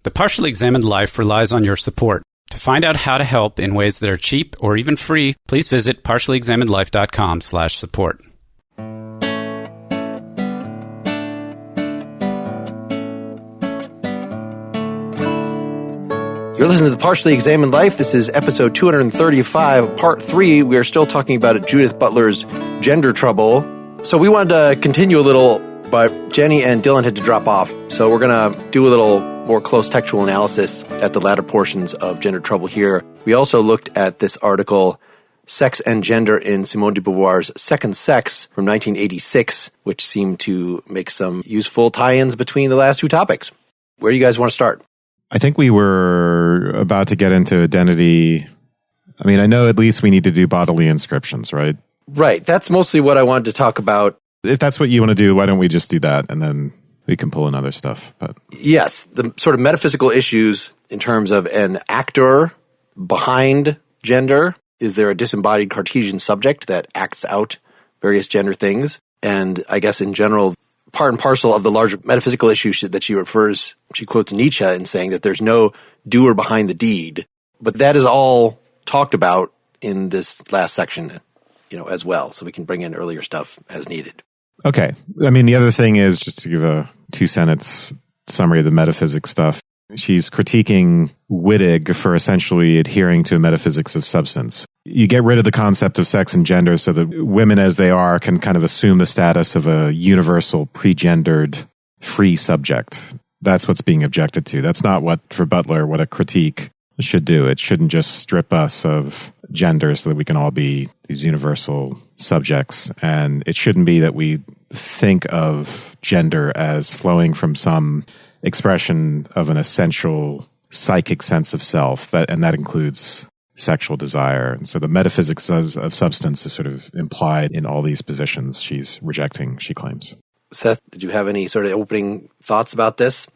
The Partially Examined Life relies on your support. To find out how to help in ways that are cheap or even free, please visit partiallyexaminedlife.com/support. You're listening to The Partially Examined Life. This is episode 235, part 3. We are still talking about Judith Butler's gender trouble. So we wanted to continue a little, but Jenny and Dylan had to drop off. So we're going to do a little more close textual analysis at the latter portions of Gender Trouble here. We also looked at this article, Sex and Gender in Simone de Beauvoir's Second Sex from 1986, which seemed to make some useful tie-ins between the last two topics. Where do you guys want to start? I think we were about to get into identity. I mean, I know at least we need to do bodily inscriptions, right? Right. That's mostly what I wanted to talk about. If that's what you want to do, why don't we just do that and then we can pull in other stuff. But yes, the sort of metaphysical issues in terms of an actor behind gender. Is there a disembodied Cartesian subject that acts out various gender things? And I guess in general, part and parcel of the larger metaphysical issues that she quotes Nietzsche in saying that there's no doer behind the deed. But that is all talked about in this last section, as well. So we can bring in earlier stuff as needed. Okay. I mean, the other thing is, just to give a 2-sentence summary of the metaphysics stuff, she's critiquing Wittig for essentially adhering to metaphysics of substance. You get rid of the concept of sex and gender so that women as they are can kind of assume the status of a universal, pre-gendered, free subject. That's what's being objected to. That's not for Butler, what a critique should do. It shouldn't just strip us of gender so that we can all be these universal subjects. And it shouldn't be that we think of gender as flowing from some expression of an essential psychic sense of self, and that includes sexual desire. And so the metaphysics of substance is sort of implied in all these positions she's rejecting, she claims. Seth, did you have any sort of opening thoughts about this?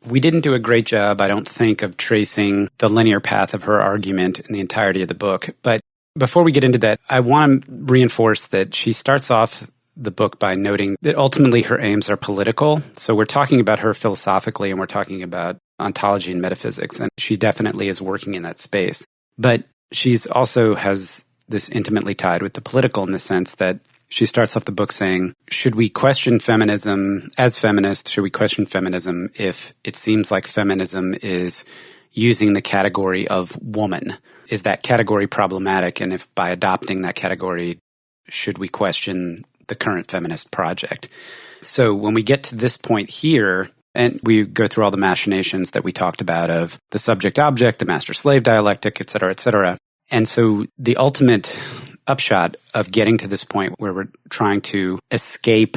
We didn't do a great job, I don't think, of tracing the linear path of her argument in the entirety of the book. But before we get into that, I want to reinforce that she starts off the book by noting that ultimately her aims are political. So we're talking about her philosophically and we're talking about ontology and metaphysics. And she definitely is working in that space. But she's also has this intimately tied with the political in the sense that she starts off the book saying, should we question feminism as feminists? Should we question feminism if it seems like feminism is using the category of woman? Is that category problematic? And if by adopting that category, should we question the current feminist project? So when we get to this point here, and we go through all the machinations that we talked about of the subject-object, the master-slave dialectic, et cetera, et cetera. And so the ultimate upshot of getting to this point where we're trying to escape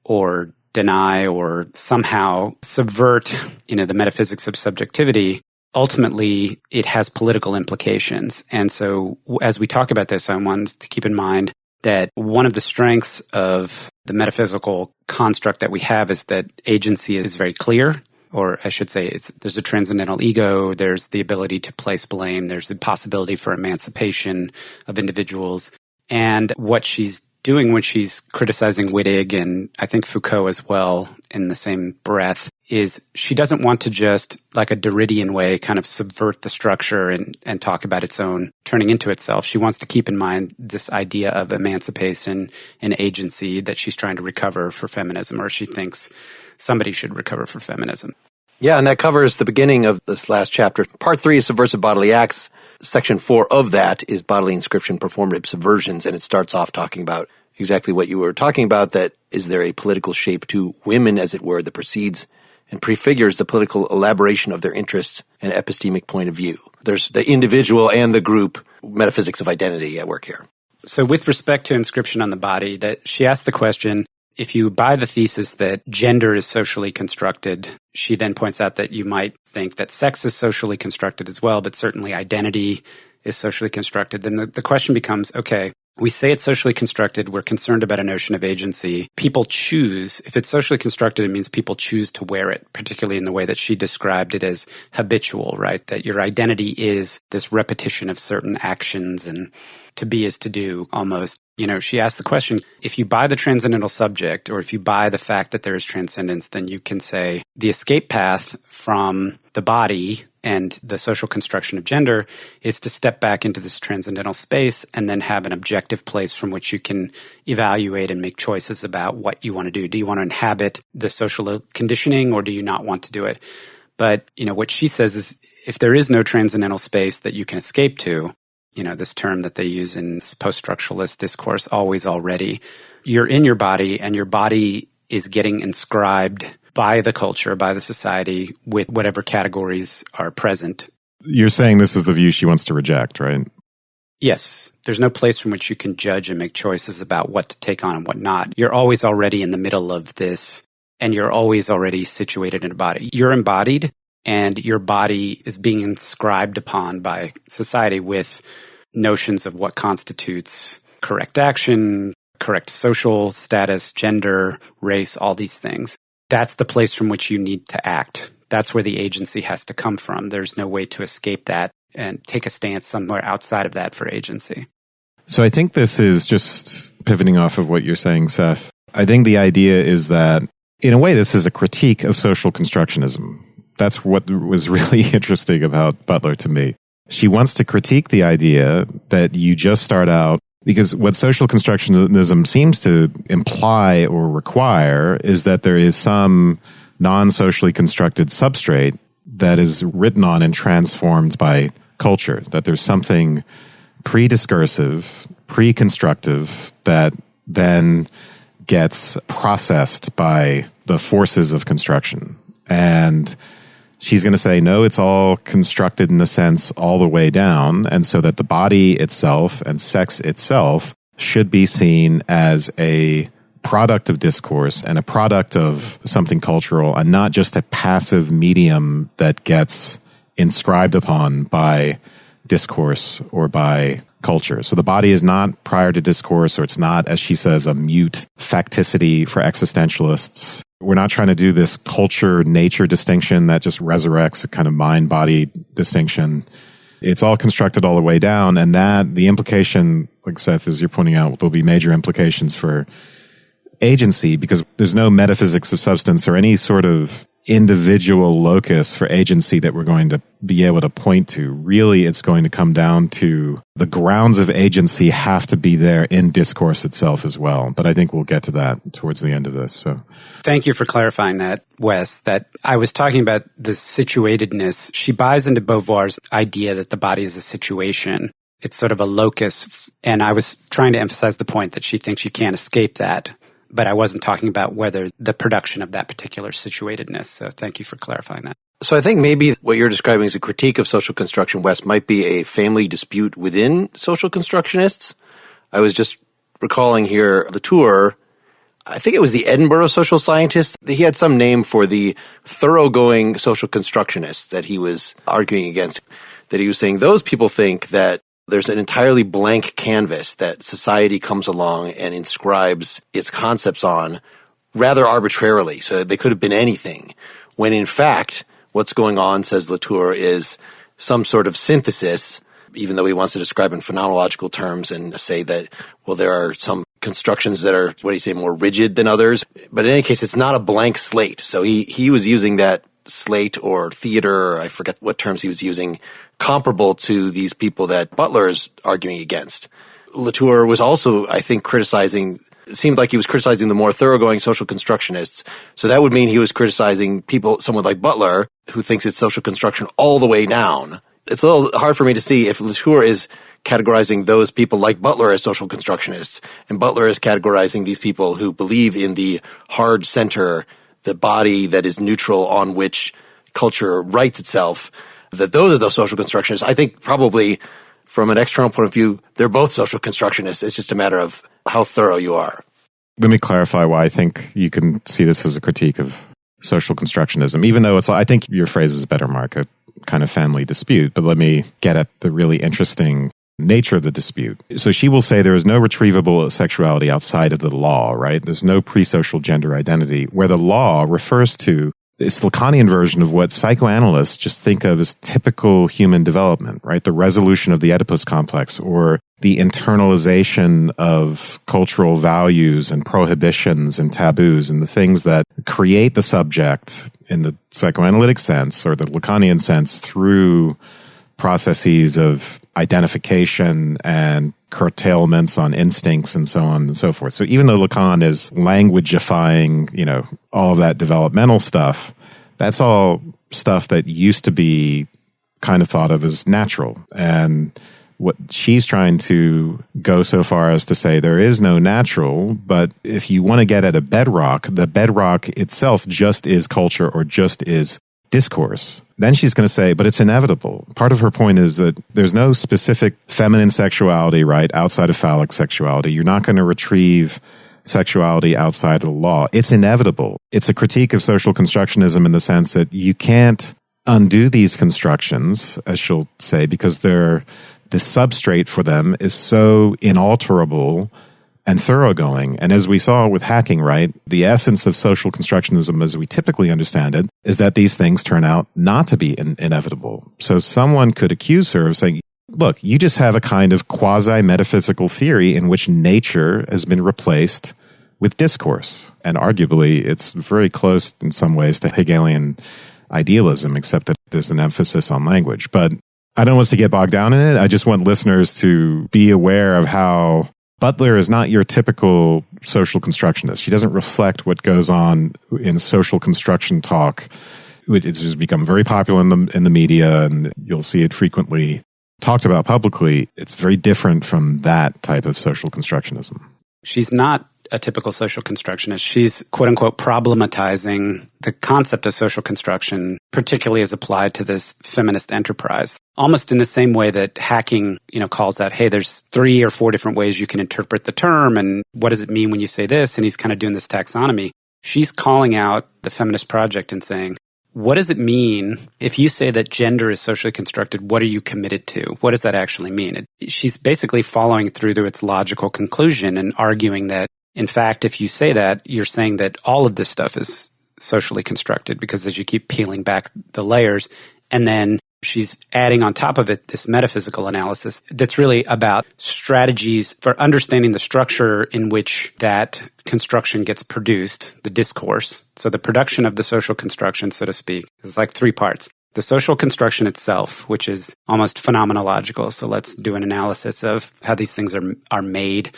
or deny or somehow subvert, the metaphysics of subjectivity, ultimately it has political implications. And so as we talk about this, I want to keep in mind that one of the strengths of the metaphysical construct that we have is that agency is very clear, or I should say there's a transcendental ego, there's the ability to place blame, there's the possibility for emancipation of individuals. And what she's doing when she's criticizing Wittig and I think Foucault as well in the same breath is she doesn't want to just, like a Derridian way, kind of subvert the structure and talk about its own turning into itself. She wants to keep in mind this idea of emancipation and agency that she's trying to recover for feminism, or she thinks somebody should recover for feminism. Yeah, and that covers the beginning of this last chapter. Part 3 is Subversive Bodily Acts. Section 4 of that is Bodily Inscription, Performative Subversions, and it starts off talking about exactly what you were talking about, that is there a political shape to women, as it were, that precedes and prefigures the political elaboration of their interests and epistemic point of view. There's the individual and the group metaphysics of identity at work here. So with respect to inscription on the body, that she asked the question, if you buy the thesis that gender is socially constructed, she then points out that you might think that sex is socially constructed as well, but certainly identity is socially constructed. Then the question becomes, okay, we say it's socially constructed. We're concerned about a notion of agency. People choose. If it's socially constructed, it means people choose to wear it, particularly in the way that she described it as habitual, right? That your identity is this repetition of certain actions, and to be is to do almost. She asked the question, if you buy the transcendental subject, or if you buy the fact that there is transcendence, then you can say the escape path from the body and the social construction of gender is to step back into this transcendental space and then have an objective place from which you can evaluate and make choices about what you want to do. Do you want to inhabit the social conditioning, or do you not want to do it? But, what she says is, if there is no transcendental space that you can escape to, this term that they use in this post-structuralist discourse, always, already, you're in your body, and your body is getting inscribed by the culture, by the society, with whatever categories are present. You're saying this is the view she wants to reject, right? Yes. There's no place from which you can judge and make choices about what to take on and what not. You're always already in the middle of this, and you're always already situated in a body. You're embodied, and your body is being inscribed upon by society with notions of what constitutes correct action, correct social status, gender, race, all these things. That's the place from which you need to act. That's where the agency has to come from. There's no way to escape that and take a stance somewhere outside of that for agency. So I think this is just pivoting off of what you're saying, Seth. I think the idea is that, in a way, this is a critique of social constructionism. That's what was really interesting about Butler to me. She wants to critique the idea that you just start out, because what social constructionism seems to imply or require is that there is some non-socially constructed substrate that is written on and transformed by culture, that there's something pre-discursive, pre-constructive that then gets processed by the forces of construction. And she's going to say, no, it's all constructed in a sense all the way down, and so that the body itself and sex itself should be seen as a product of discourse and a product of something cultural, and not just a passive medium that gets inscribed upon by discourse or by culture. So the body is not prior to discourse, or it's not, as she says, a mute facticity for existentialists. We're not trying to do this culture-nature distinction that just resurrects a kind of mind-body distinction. It's all constructed all the way down, and that the implication, like Seth, as you're pointing out, there'll be major implications for agency, because there's no metaphysics of substance or any sort of individual locus for agency that we're going to be able to point to. Really, it's going to come down to the grounds of agency have to be there in discourse itself as well. But I think we'll get to that towards the end of this. So, thank you for clarifying that, Wes, that I was talking about the situatedness. She buys into Beauvoir's idea that the body is a situation. It's sort of a locus. And I was trying to emphasize the point that she thinks you can't escape that. But I wasn't talking about whether the production of that particular situatedness. So thank you for clarifying that. So I think maybe what you're describing as a critique of social construction, Wes, might be a family dispute within social constructionists. I was just recalling here Latour, I think it was the Edinburgh social scientist. He had some name for the thoroughgoing social constructionists that he was arguing against, that he was saying those people think that there's an entirely blank canvas that society comes along and inscribes its concepts on rather arbitrarily. So they could have been anything. When in fact, what's going on, says Latour, is some sort of synthesis, even though he wants to describe in phenomenological terms and say that, well, there are some constructions that are, what do you say, more rigid than others. But in any case, it's not a blank slate. So he was using that slate or theater, I forget what terms he was using, comparable to these people that Butler is arguing against. Latour was also, I think, it seemed like he was criticizing the more thoroughgoing social constructionists. So that would mean he was criticizing someone like Butler, who thinks it's social construction all the way down. It's a little hard for me to see if Latour is categorizing those people like Butler as social constructionists, and Butler is categorizing these people who believe in the hard center, the body that is neutral on which culture writes itself, that those are the social constructionists. I think probably from an external point of view, they're both social constructionists. It's just a matter of how thorough you are. Let me clarify why I think you can see this as a critique of social constructionism, even though I think your phrase is better, Mark, a kind of family dispute. But let me get at the really interesting nature of the dispute. So she will say there is no retrievable sexuality outside of the law, right? There's no pre-social gender identity, where the law refers to this Lacanian version of what psychoanalysts just think of as typical human development, right? The resolution of the Oedipus complex, or the internalization of cultural values and prohibitions and taboos and the things that create the subject in the psychoanalytic sense or the Lacanian sense through processes of identification and curtailments on instincts and so on and so forth. So even though Lacan is languagifying, all of that developmental stuff, that's all stuff that used to be kind of thought of as natural. And what she's trying to go so far as to say there is no natural, but if you want to get at a bedrock, the bedrock itself just is culture or just is discourse. Then she's going to say, but it's inevitable. Part of her point is that there's no specific feminine sexuality, right, outside of phallic sexuality. You're not going to retrieve sexuality outside of the law. It's inevitable. It's a critique of social constructionism in the sense that you can't undo these constructions, as she'll say, because the substrate for them is so inalterable and thoroughgoing. And as we saw with hacking, right, the essence of social constructionism as we typically understand it is that these things turn out not to be inevitable. So someone could accuse her of saying, look, you just have a kind of quasi-metaphysical theory in which nature has been replaced with discourse. And arguably, it's very close in some ways to Hegelian idealism, except that there's an emphasis on language. But I don't want us to get bogged down in it. I just want listeners to be aware of how Butler is not your typical social constructionist. She doesn't reflect what goes on in social construction talk. It's just become very popular in the media, and you'll see it frequently talked about publicly. It's very different from that type of social constructionism. She's not a typical social constructionist. She's, quote unquote, problematizing the concept of social construction, particularly as applied to this feminist enterprise. Almost in the same way that hacking, calls out, hey, there's 3 or 4 different ways you can interpret the term, and what does it mean when you say this? And he's kind of doing this taxonomy. She's calling out the feminist project and saying, what does it mean if you say that gender is socially constructed? What are you committed to? What does that actually mean? She's basically following through to its logical conclusion and arguing that, in fact, if you say that, you're saying that all of this stuff is socially constructed, because as you keep peeling back the layers, and then she's adding on top of it this metaphysical analysis that's really about strategies for understanding the structure in which that construction gets produced, the discourse. So the production of the social construction, so to speak, is like 3 parts. The social construction itself, which is almost phenomenological. So let's do an analysis of how these things are made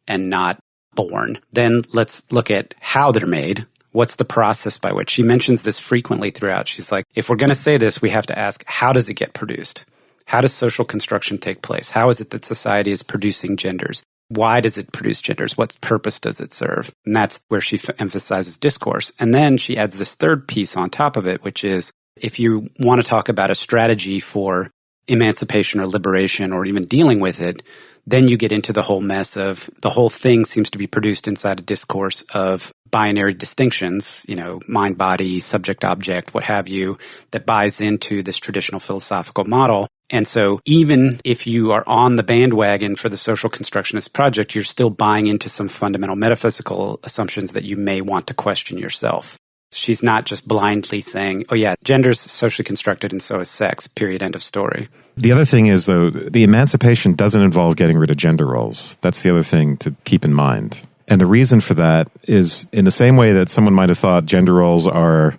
and not born. Then let's look at how they're made. What's the process by which? She mentions this frequently throughout. She's like, if we're going to say this, we have to ask, how does it get produced? How does social construction take place? How is it that society is producing genders? Why does it produce genders? What purpose does it serve? And that's where she emphasizes discourse. And then she adds this third piece on top of it, which is, if you want to talk about a strategy for emancipation or liberation or even dealing with it, then you get into the whole mess of the whole thing seems to be produced inside a discourse of binary distinctions, mind, body, subject, object, what have you, that buys into this traditional philosophical model. And so even if you are on the bandwagon for the social constructionist project, you're still buying into some fundamental metaphysical assumptions that you may want to question yourself. She's not just blindly saying, oh yeah, gender's socially constructed and so is sex, period, end of story. The other thing is, though, the emancipation doesn't involve getting rid of gender roles. That's the other thing to keep in mind. And the reason for that is, in the same way that someone might have thought gender roles are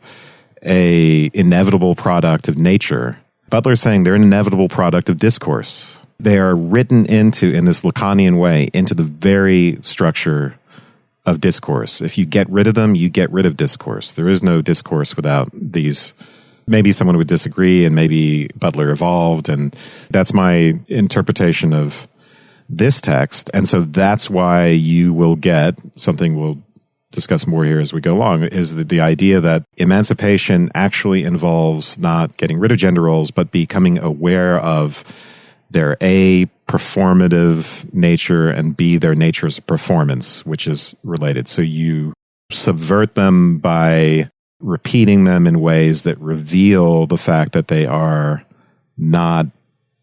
a inevitable product of nature, Butler's saying they're an inevitable product of discourse. They are written into, in this Lacanian way, into the very structure of discourse. If you get rid of them, you get rid of discourse. There is no discourse without these. Maybe someone would disagree, and maybe Butler evolved, and that's my interpretation of this text. And so that's why you will get something we'll discuss more here as we go along, is the idea that emancipation actually involves not getting rid of gender roles, but becoming aware of their A, performative nature, and B, their nature as a performance, which is related. So you subvert them by repeating them in ways that reveal the fact that they are not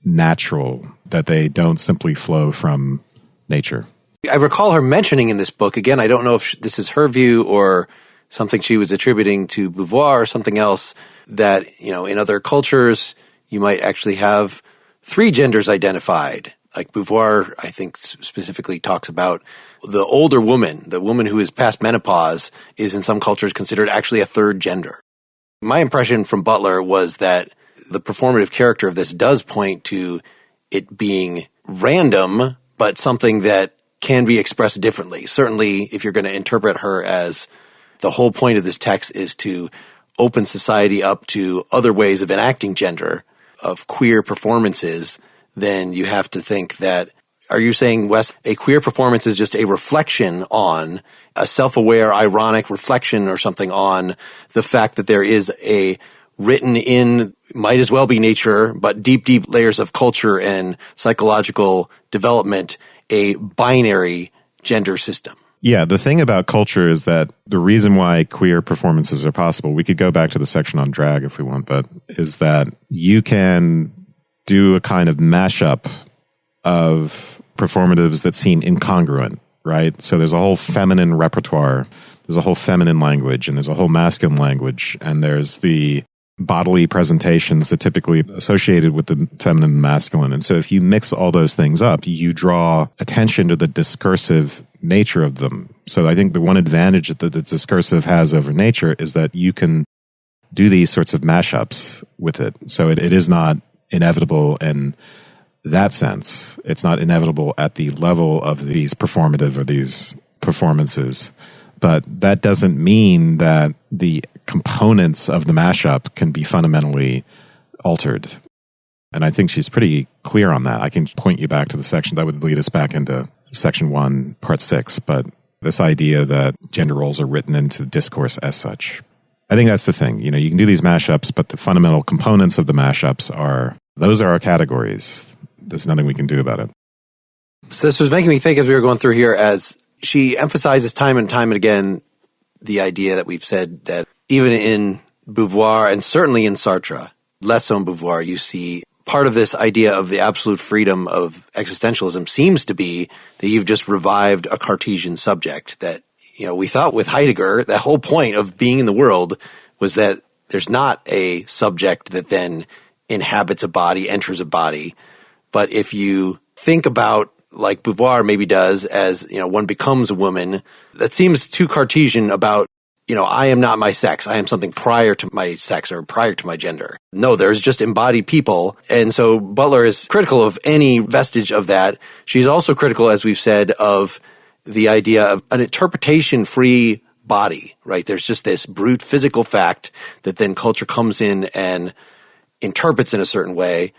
natural, that they don't simply flow from nature. I recall her mentioning in this book, again, I don't know if this is her view or something she was attributing to Beauvoir or something else, that, in other cultures, you might actually have 3 genders identified. Like Beauvoir, I think, specifically talks about the older woman, the woman who is past menopause, is in some cultures considered actually a 3rd gender. My impression from Butler was that the performative character of this does point to it being random, but something that can be expressed differently. Certainly, if you're going to interpret her as the whole point of this text is to open society up to other ways of enacting gender, of queer performances, then you have to think that, are you saying, Wes, a queer performance is just a reflection on, a self-aware, ironic reflection or something on the fact that there is a written in, might as well be nature, but deep, deep layers of culture and psychological development, a binary gender system? Yeah, the thing about culture is that the reason why queer performances are possible, we could go back to the section on drag if we want, but is that you can do a kind of mashup of performatives that seem incongruent, right? So there's a whole feminine repertoire, there's a whole feminine language, and there's a whole masculine language, and there's the bodily presentations that typically associated with the feminine and masculine. And so if you mix all those things up, you draw attention to the discursive nature of them. So I think the one advantage that the discursive has over nature is that you can do these sorts of mashups with it. So it is not inevitable in that sense. It's not inevitable at the level of these performative or these performances. But that doesn't mean that the components of the mashup can be fundamentally altered. And I think she's pretty clear on that. I can point you back to the section that would lead us back into section 1, part 6. But this idea that gender roles are written into discourse as such. I think that's the thing. You can do these mashups, but the fundamental components of the mashups those are our categories. There's nothing we can do about it. So this was making me think as we were going through here, as she emphasizes time and time and again the idea that we've said that even in Beauvoir and certainly in Sartre, less so in Beauvoir, you see part of this idea of the absolute freedom of existentialism seems to be that you've just revived a Cartesian subject. That, we thought with Heidegger, the whole point of being in the world was that there's not a subject that then inhabits a body, enters a body. But if you think about, like Beauvoir maybe does, as, one becomes a woman, that seems too Cartesian about, I am not my sex. I am something prior to my sex or prior to my gender. No, there's just embodied people. And so Butler is critical of any vestige of that. She's also critical, as we've said, of the idea of an interpretation-free body, right? There's just this brute physical fact that then culture comes in and interprets in a certain way.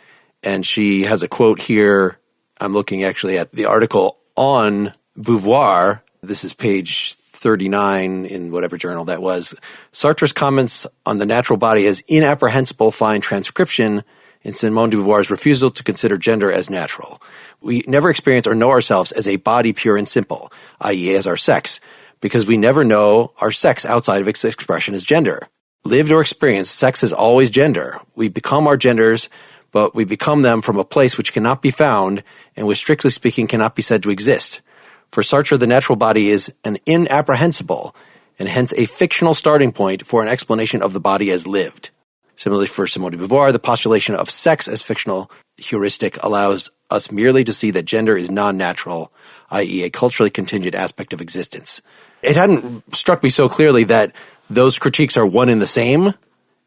And she has a quote here. I'm looking actually at the article on Beauvoir. This is page 39 in whatever journal that was. Sartre's comments on the natural body as inapprehensible find transcription in Simone de Beauvoir's refusal to consider gender as natural. We never experience or know ourselves as a body pure and simple, i.e. as our sex, because we never know our sex outside of its expression as gender. Lived or experienced, sex is always gender. We become our genders, but we become them from a place which cannot be found and which, strictly speaking, cannot be said to exist. For Sartre, the natural body is an inapprehensible and hence a fictional starting point for an explanation of the body as lived. Similarly, for Simone de Beauvoir, the postulation of sex as fictional heuristic allows us merely to see that gender is non-natural, i.e. a culturally contingent aspect of existence. It hadn't struck me so clearly that those critiques are one and the same.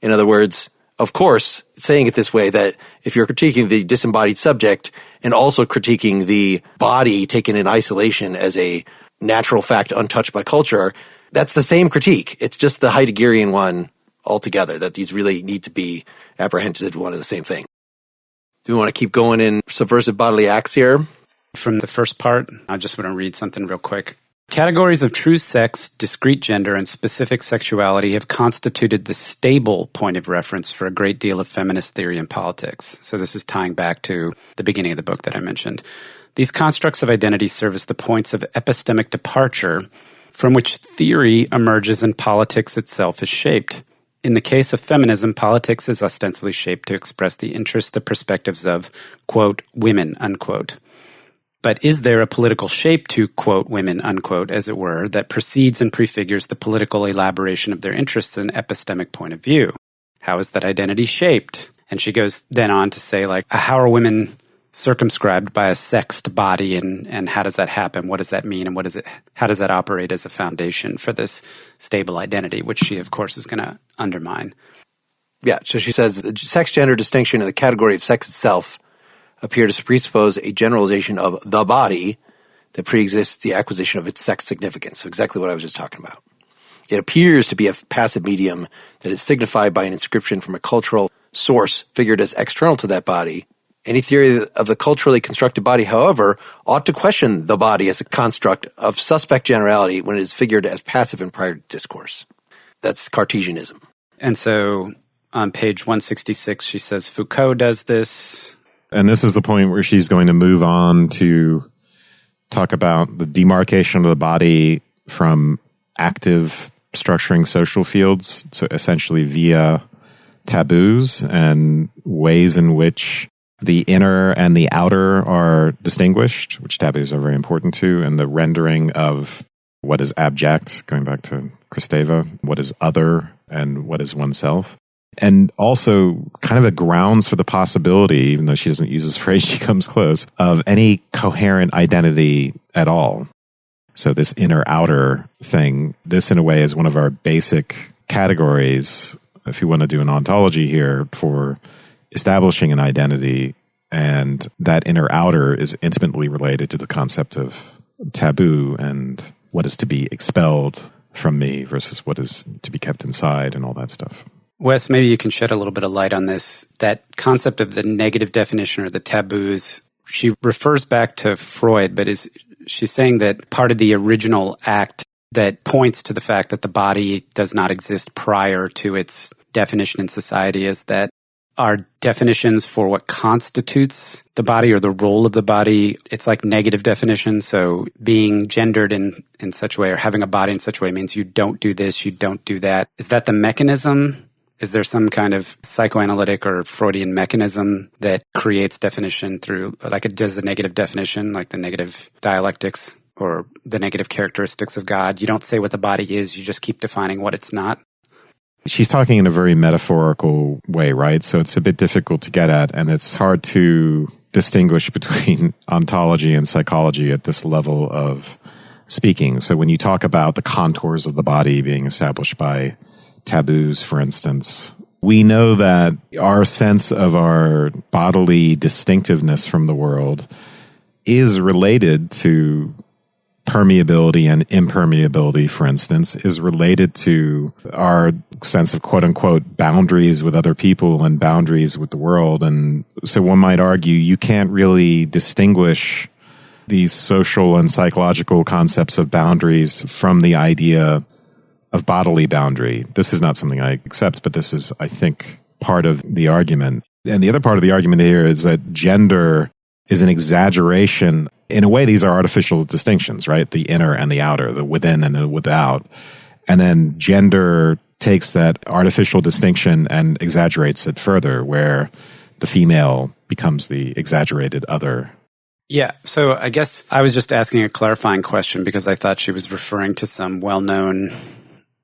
In other words, of course, saying it this way, that if you're critiquing the disembodied subject and also critiquing the body taken in isolation as a natural fact untouched by culture, that's the same critique. It's just the Heideggerian one altogether, that these really need to be apprehended as one and the same thing. Do we want to keep going in Subversive Bodily Acts here? From the first part, I just want to read something real quick. Categories of true sex, discrete gender, and specific sexuality have constituted the stable point of reference for a great deal of feminist theory and politics. So this is tying back to the beginning of the book that I mentioned. These constructs of identity serve as the points of epistemic departure from which theory emerges and politics itself is shaped. In the case of feminism, politics is ostensibly shaped to express the interests, the perspectives of, quote, women, unquote. But is there a political shape to, quote, women, unquote, as it were, that precedes and prefigures the political elaboration of their interests in epistemic point of view? How is that identity shaped? And she goes then on to say, like, how are women circumscribed by a sexed body, and how does that happen? What does that mean? And how does that operate as a foundation for this stable identity, which she, of course, is going to undermine? Yeah, so she says the sex-gender distinction in the category of sex itself appear to presuppose a generalization of the body that preexists the acquisition of its sex significance. So exactly what I was just talking about. It appears to be a passive medium that is signified by an inscription from a cultural source figured as external to that body. Any theory of the culturally constructed body, however, ought to question the body as a construct of suspect generality when it is figured as passive in prior discourse. That's Cartesianism. And so on page 166, she says Foucault does this. And this is the point where she's going to move on to talk about the demarcation of the body from active structuring social fields, so essentially via taboos and ways in which the inner and the outer are distinguished, which taboos are very important to, and the rendering of what is abject, going back to Kristeva, what is other and what is oneself. And also kind of a grounds for the possibility, even though she doesn't use this phrase, she comes close, of any coherent identity at all. So this inner-outer thing, this in a way is one of our basic categories, if you want to do an ontology here, for establishing an identity. And that inner-outer is intimately related to the concept of taboo and what is to be expelled from me versus what is to be kept inside and all that stuff. Wes, maybe you can shed a little bit of light on this. That concept of the negative definition or the taboos, she refers back to Freud, but she's saying that part of the original act that points to the fact that the body does not exist prior to its definition in society is that our definitions for what constitutes the body or the role of the body, it's like negative definition. So being gendered in such a way or having a body in such a way means you don't do this, you don't do that. Is that the mechanism? Is there some kind of psychoanalytic or Freudian mechanism that creates definition through, like it does a negative definition, like the negative dialectics or the negative characteristics of God? You don't say what the body is, you just keep defining what it's not. She's talking in a very metaphorical way, right? So it's a bit difficult to get at, and it's hard to distinguish between ontology and psychology at this level of speaking. So when you talk about the contours of the body being established by taboos, for instance, we know that our sense of our bodily distinctiveness from the world is related to permeability and impermeability, for instance, is related to our sense of quote-unquote boundaries with other people and boundaries with the world. And so one might argue you can't really distinguish these social and psychological concepts of boundaries from the idea of bodily boundary. This is not something I accept, but this is, I think, part of the argument. And the other part of the argument here is that gender is an exaggeration. In a way, these are artificial distinctions, right? The inner and the outer, the within and the without. And then gender takes that artificial distinction and exaggerates it further, where the female becomes the exaggerated other. Yeah, so I guess I was just asking a clarifying question because I thought she was referring to some well-known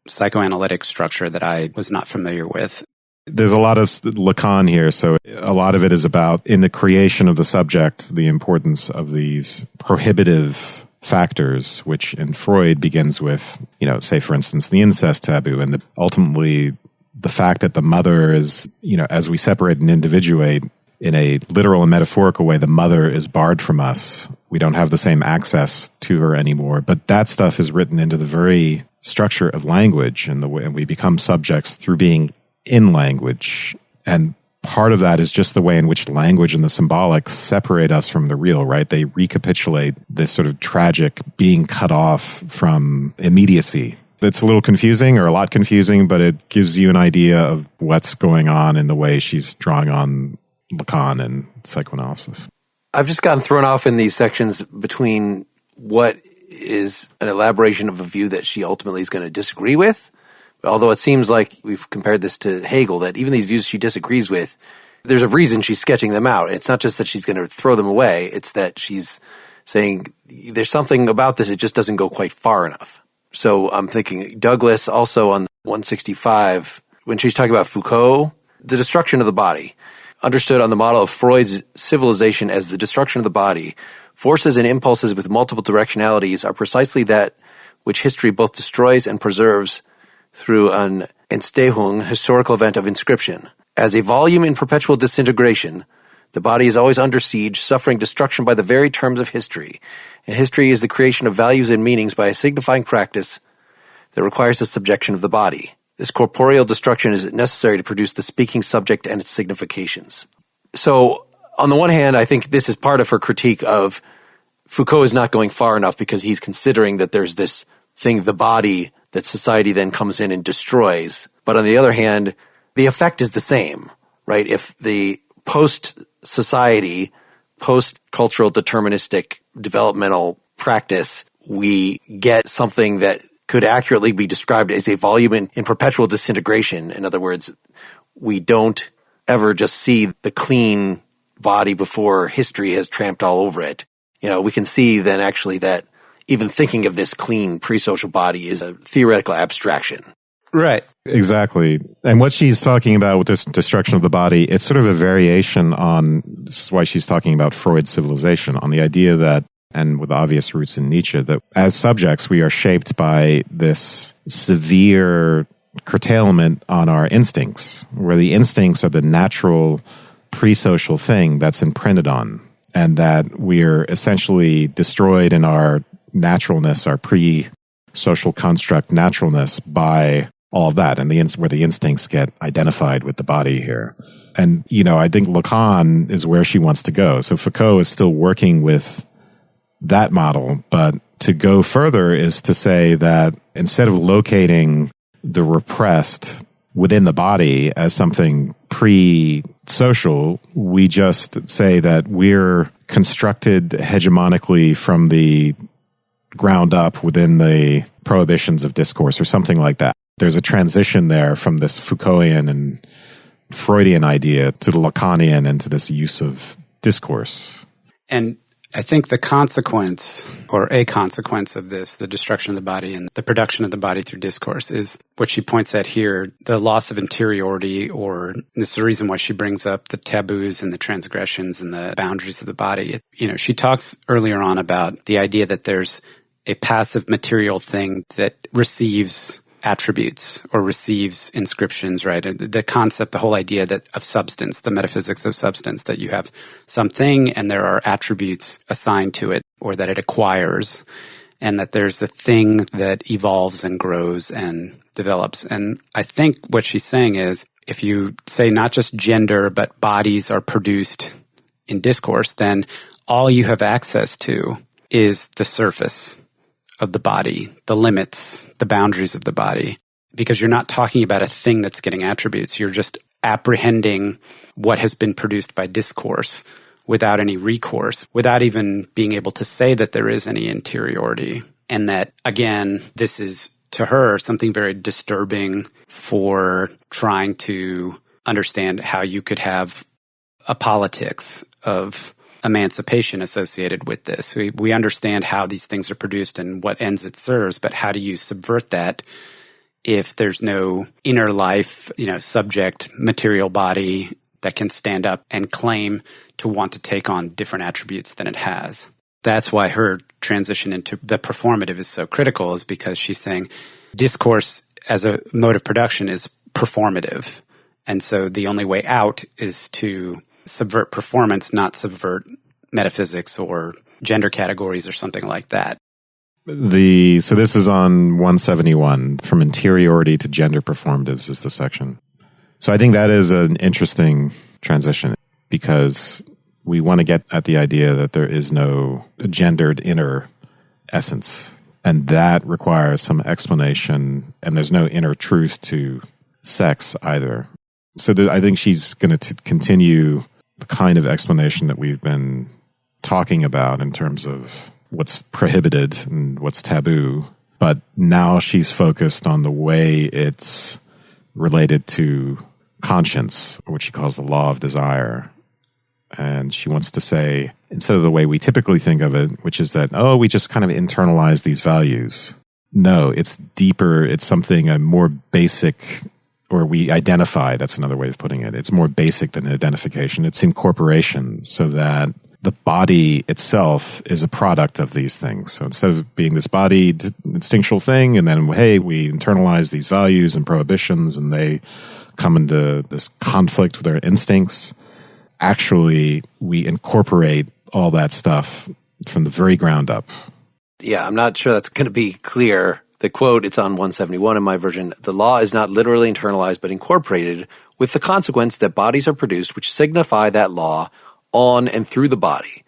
psychoanalytic structure that I was not familiar with. There's a lot of Lacan here, so a lot of it is about, in the creation of the subject, the importance of these prohibitive factors, which in Freud begins with, say, for instance, the incest taboo, and ultimately the fact that the mother is, as we separate and individuate in a literal and metaphorical way, the mother is barred from us. We don't have the same access to her anymore. But that stuff is written into the very structure of language, and we become subjects through being in language. And part of that is just the way in which language and the symbolic separate us from the real, right? They recapitulate this sort of tragic being cut off from immediacy. It's a little confusing, or a lot confusing, but it gives you an idea of what's going on in the way she's drawing on Lacan and psychoanalysis. I've just gotten thrown off in these sections between what is an elaboration of a view that she ultimately is going to disagree with, although it seems like we've compared this to Hegel, that even these views she disagrees with, there's a reason she's sketching them out. It's not just that she's going to throw them away, it's that she's saying there's something about this, it just doesn't go quite far enough. So I'm thinking Douglas also on 165, when she's talking about Foucault, the destruction of the body, understood on the model of Freud's civilization as the destruction of the body, forces and impulses with multiple directionalities are precisely that which history both destroys and preserves through an Entstehung, historical event of inscription. As a volume in perpetual disintegration, the body is always under siege, suffering destruction by the very terms of history. And history is the creation of values and meanings by a signifying practice that requires the subjection of the body. This corporeal destruction is necessary to produce the speaking subject and its significations. So, on the one hand, I think this is part of her critique of Foucault is not going far enough because he's considering that there's this thing, the body, that society then comes in and destroys. But on the other hand, the effect is the same, right? If the post-society, post-cultural deterministic developmental practice, we get something that could accurately be described as a volume in perpetual disintegration. In other words, we don't ever just see the clean body before history has tramped all over it. You know, we can see then actually that even thinking of this clean pre-social body is a theoretical abstraction. Right. Exactly. And what she's talking about with this destruction of the body, it's sort of a variation on, this is why she's talking about Freud's civilization, on the idea that, and with obvious roots in Nietzsche, that as subjects we are shaped by this severe curtailment on our instincts, where the instincts are the natural pre-social thing that's imprinted on, and that we're essentially destroyed in our naturalness, our pre-social construct naturalness by all of that, and where the instincts get identified with the body here. And, you know, I think Lacan is where she wants to go. So Foucault is still working with that model, but to go further is to say that instead of locating the repressed within the body as something pre-social, we just say that we're constructed hegemonically from the ground up within the prohibitions of discourse or something like that. There's a transition there from this Foucaultian and Freudian idea to the Lacanian and to this use of discourse. And I think the consequence, or a consequence of this, the destruction of the body and the production of the body through discourse, is what she points at here, the loss of interiority, or this is the reason why she brings up the taboos and the transgressions and the boundaries of the body. You know, she talks earlier on about the idea that there's a passive material thing that receives attributes or receives inscriptions, right? The concept, the whole idea that of substance, the metaphysics of substance, that you have something and there are attributes assigned to it or that it acquires, and that there's a thing that evolves and grows and develops. And I think what she's saying is, if you say not just gender, but bodies are produced in discourse, then all you have access to is the surface of the body, the limits, the boundaries of the body, because you're not talking about a thing that's getting attributes. You're just apprehending what has been produced by discourse without any recourse, without even being able to say that there is any interiority. And that, again, this is, to her, something very disturbing for trying to understand how you could have a politics of emancipation associated with this. We understand how these things are produced and what ends it serves, but how do you subvert that if there's no inner life, subject, material body that can stand up and claim to want to take on different attributes than it has? That's why her transition into the performative is so critical, is because she's saying discourse as a mode of production is performative. And so the only way out is to subvert performance, not subvert metaphysics or gender categories or something like that. So this is on 171, from interiority to gender performatives is the section. So I think that is an interesting transition, because we want to get at the idea that there is no gendered inner essence, and that requires some explanation, and there's no inner truth to sex either. So I think she's going to continue the kind of explanation that we've been talking about in terms of what's prohibited and what's taboo, but now she's focused on the way it's related to conscience, or what she calls the law of desire. And she wants to say, instead of the way we typically think of it, which is that, oh, we just kind of internalize these values. No, it's deeper. It's something more basic, or we identify. That's another way of putting it. It's more basic than identification. It's incorporation, so that the body itself is a product of these things. So instead of being this body instinctual thing, and then, hey, we internalize these values and prohibitions, and they come into this conflict with our instincts, actually, we incorporate all that stuff from the very ground up. Yeah, I'm not sure that's going to be clear. The quote, it's on 171 in my version, the law is not literally internalized but incorporated, with the consequence that bodies are produced which signify that law on and through the body.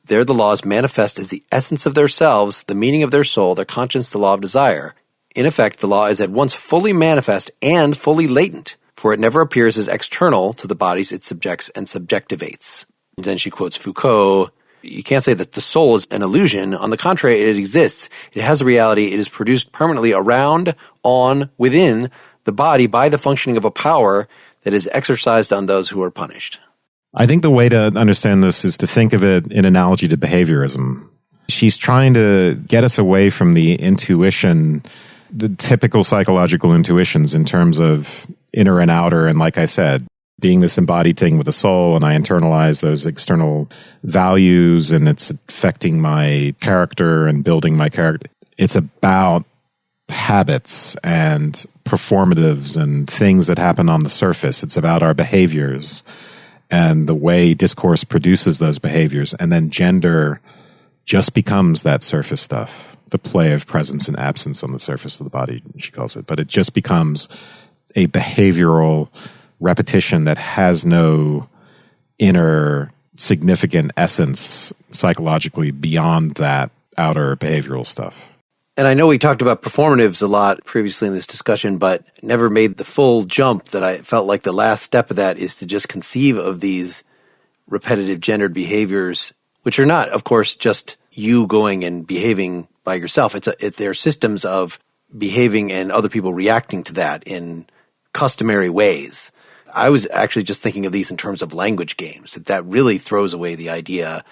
There the laws manifest as the essence of their selves, the meaning of their soul, their conscience, the law of desire. In effect, the law is at once fully manifest and fully latent, for it never appears as external to the bodies it subjects and subjectivates. And then she quotes Foucault, you can't say that the soul is an illusion. On the contrary, it exists. It has a reality. It is produced permanently around, on, within the body by the functioning of a power that is exercised on those who are punished. I think the way to understand this is to think of it in analogy to behaviorism. She's trying to get us away from the intuition, the typical psychological intuitions in terms of inner and outer, and like I said, being this embodied thing with the soul, and I internalize those external values, and it's affecting my character and building my character. It's about habits and performatives and things that happen on the surface. It's about our behaviors and the way discourse produces those behaviors. And then gender just becomes that surface stuff, the play of presence and absence on the surface of the body, she calls it. But it just becomes a behavioral repetition that has no inner significant essence psychologically beyond that outer behavioral stuff. And I know we talked about performatives a lot previously in this discussion, but never made the full jump that I felt like the last step of that is to just conceive of these repetitive gendered behaviors, which are not, of course, just you going and behaving by yourself. They're systems of behaving and other people reacting to that in customary ways. I was actually just thinking of these in terms of language games, that really throws away the idea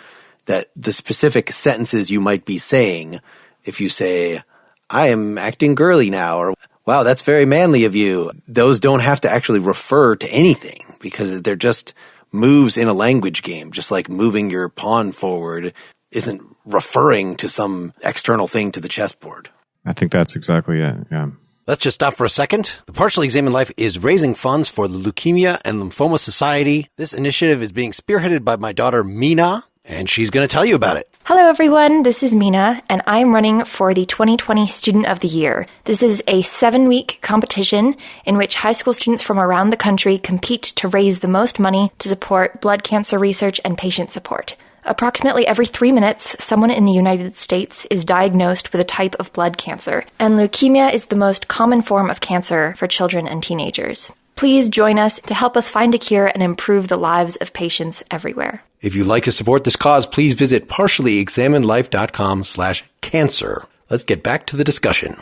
that the specific sentences you might be saying, if you say, I am acting girly now, or wow, that's very manly of you, those don't have to actually refer to anything because they're just moves in a language game, just like moving your pawn forward isn't referring to some external thing to the chessboard. I think that's exactly it, yeah. Let's just stop for a second. The Partially Examined Life is raising funds for the Leukemia and Lymphoma Society. This initiative is being spearheaded by my daughter, Mina, and she's going to tell you about it. Hello, everyone. This is Mina, and I'm running for the 2020 Student of the Year. This is a 7-week competition in which high school students from around the country compete to raise the most money to support blood cancer research and patient support. Approximately every 3 minutes, someone in the United States is diagnosed with a type of blood cancer, and leukemia is the most common form of cancer for children and teenagers. Please join us to help us find a cure and improve the lives of patients everywhere. If you'd like to support this cause, please visit partiallyexaminedlife.com/cancer. Let's get back to the discussion.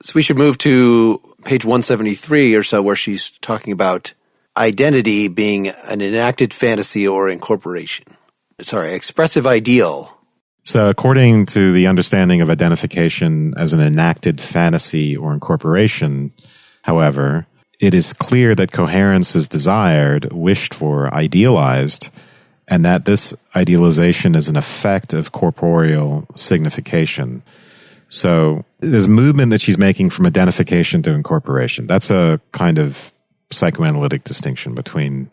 So we should move to page 173 or so, where she's talking about identity being an enacted fantasy or incorporation. Expressive ideal. So according to the understanding of identification as an enacted fantasy or incorporation, however, it is clear that coherence is desired, wished for, idealized, and that this idealization is an effect of corporeal signification. So there's movement that she's making from identification to incorporation. That's a kind of psychoanalytic distinction between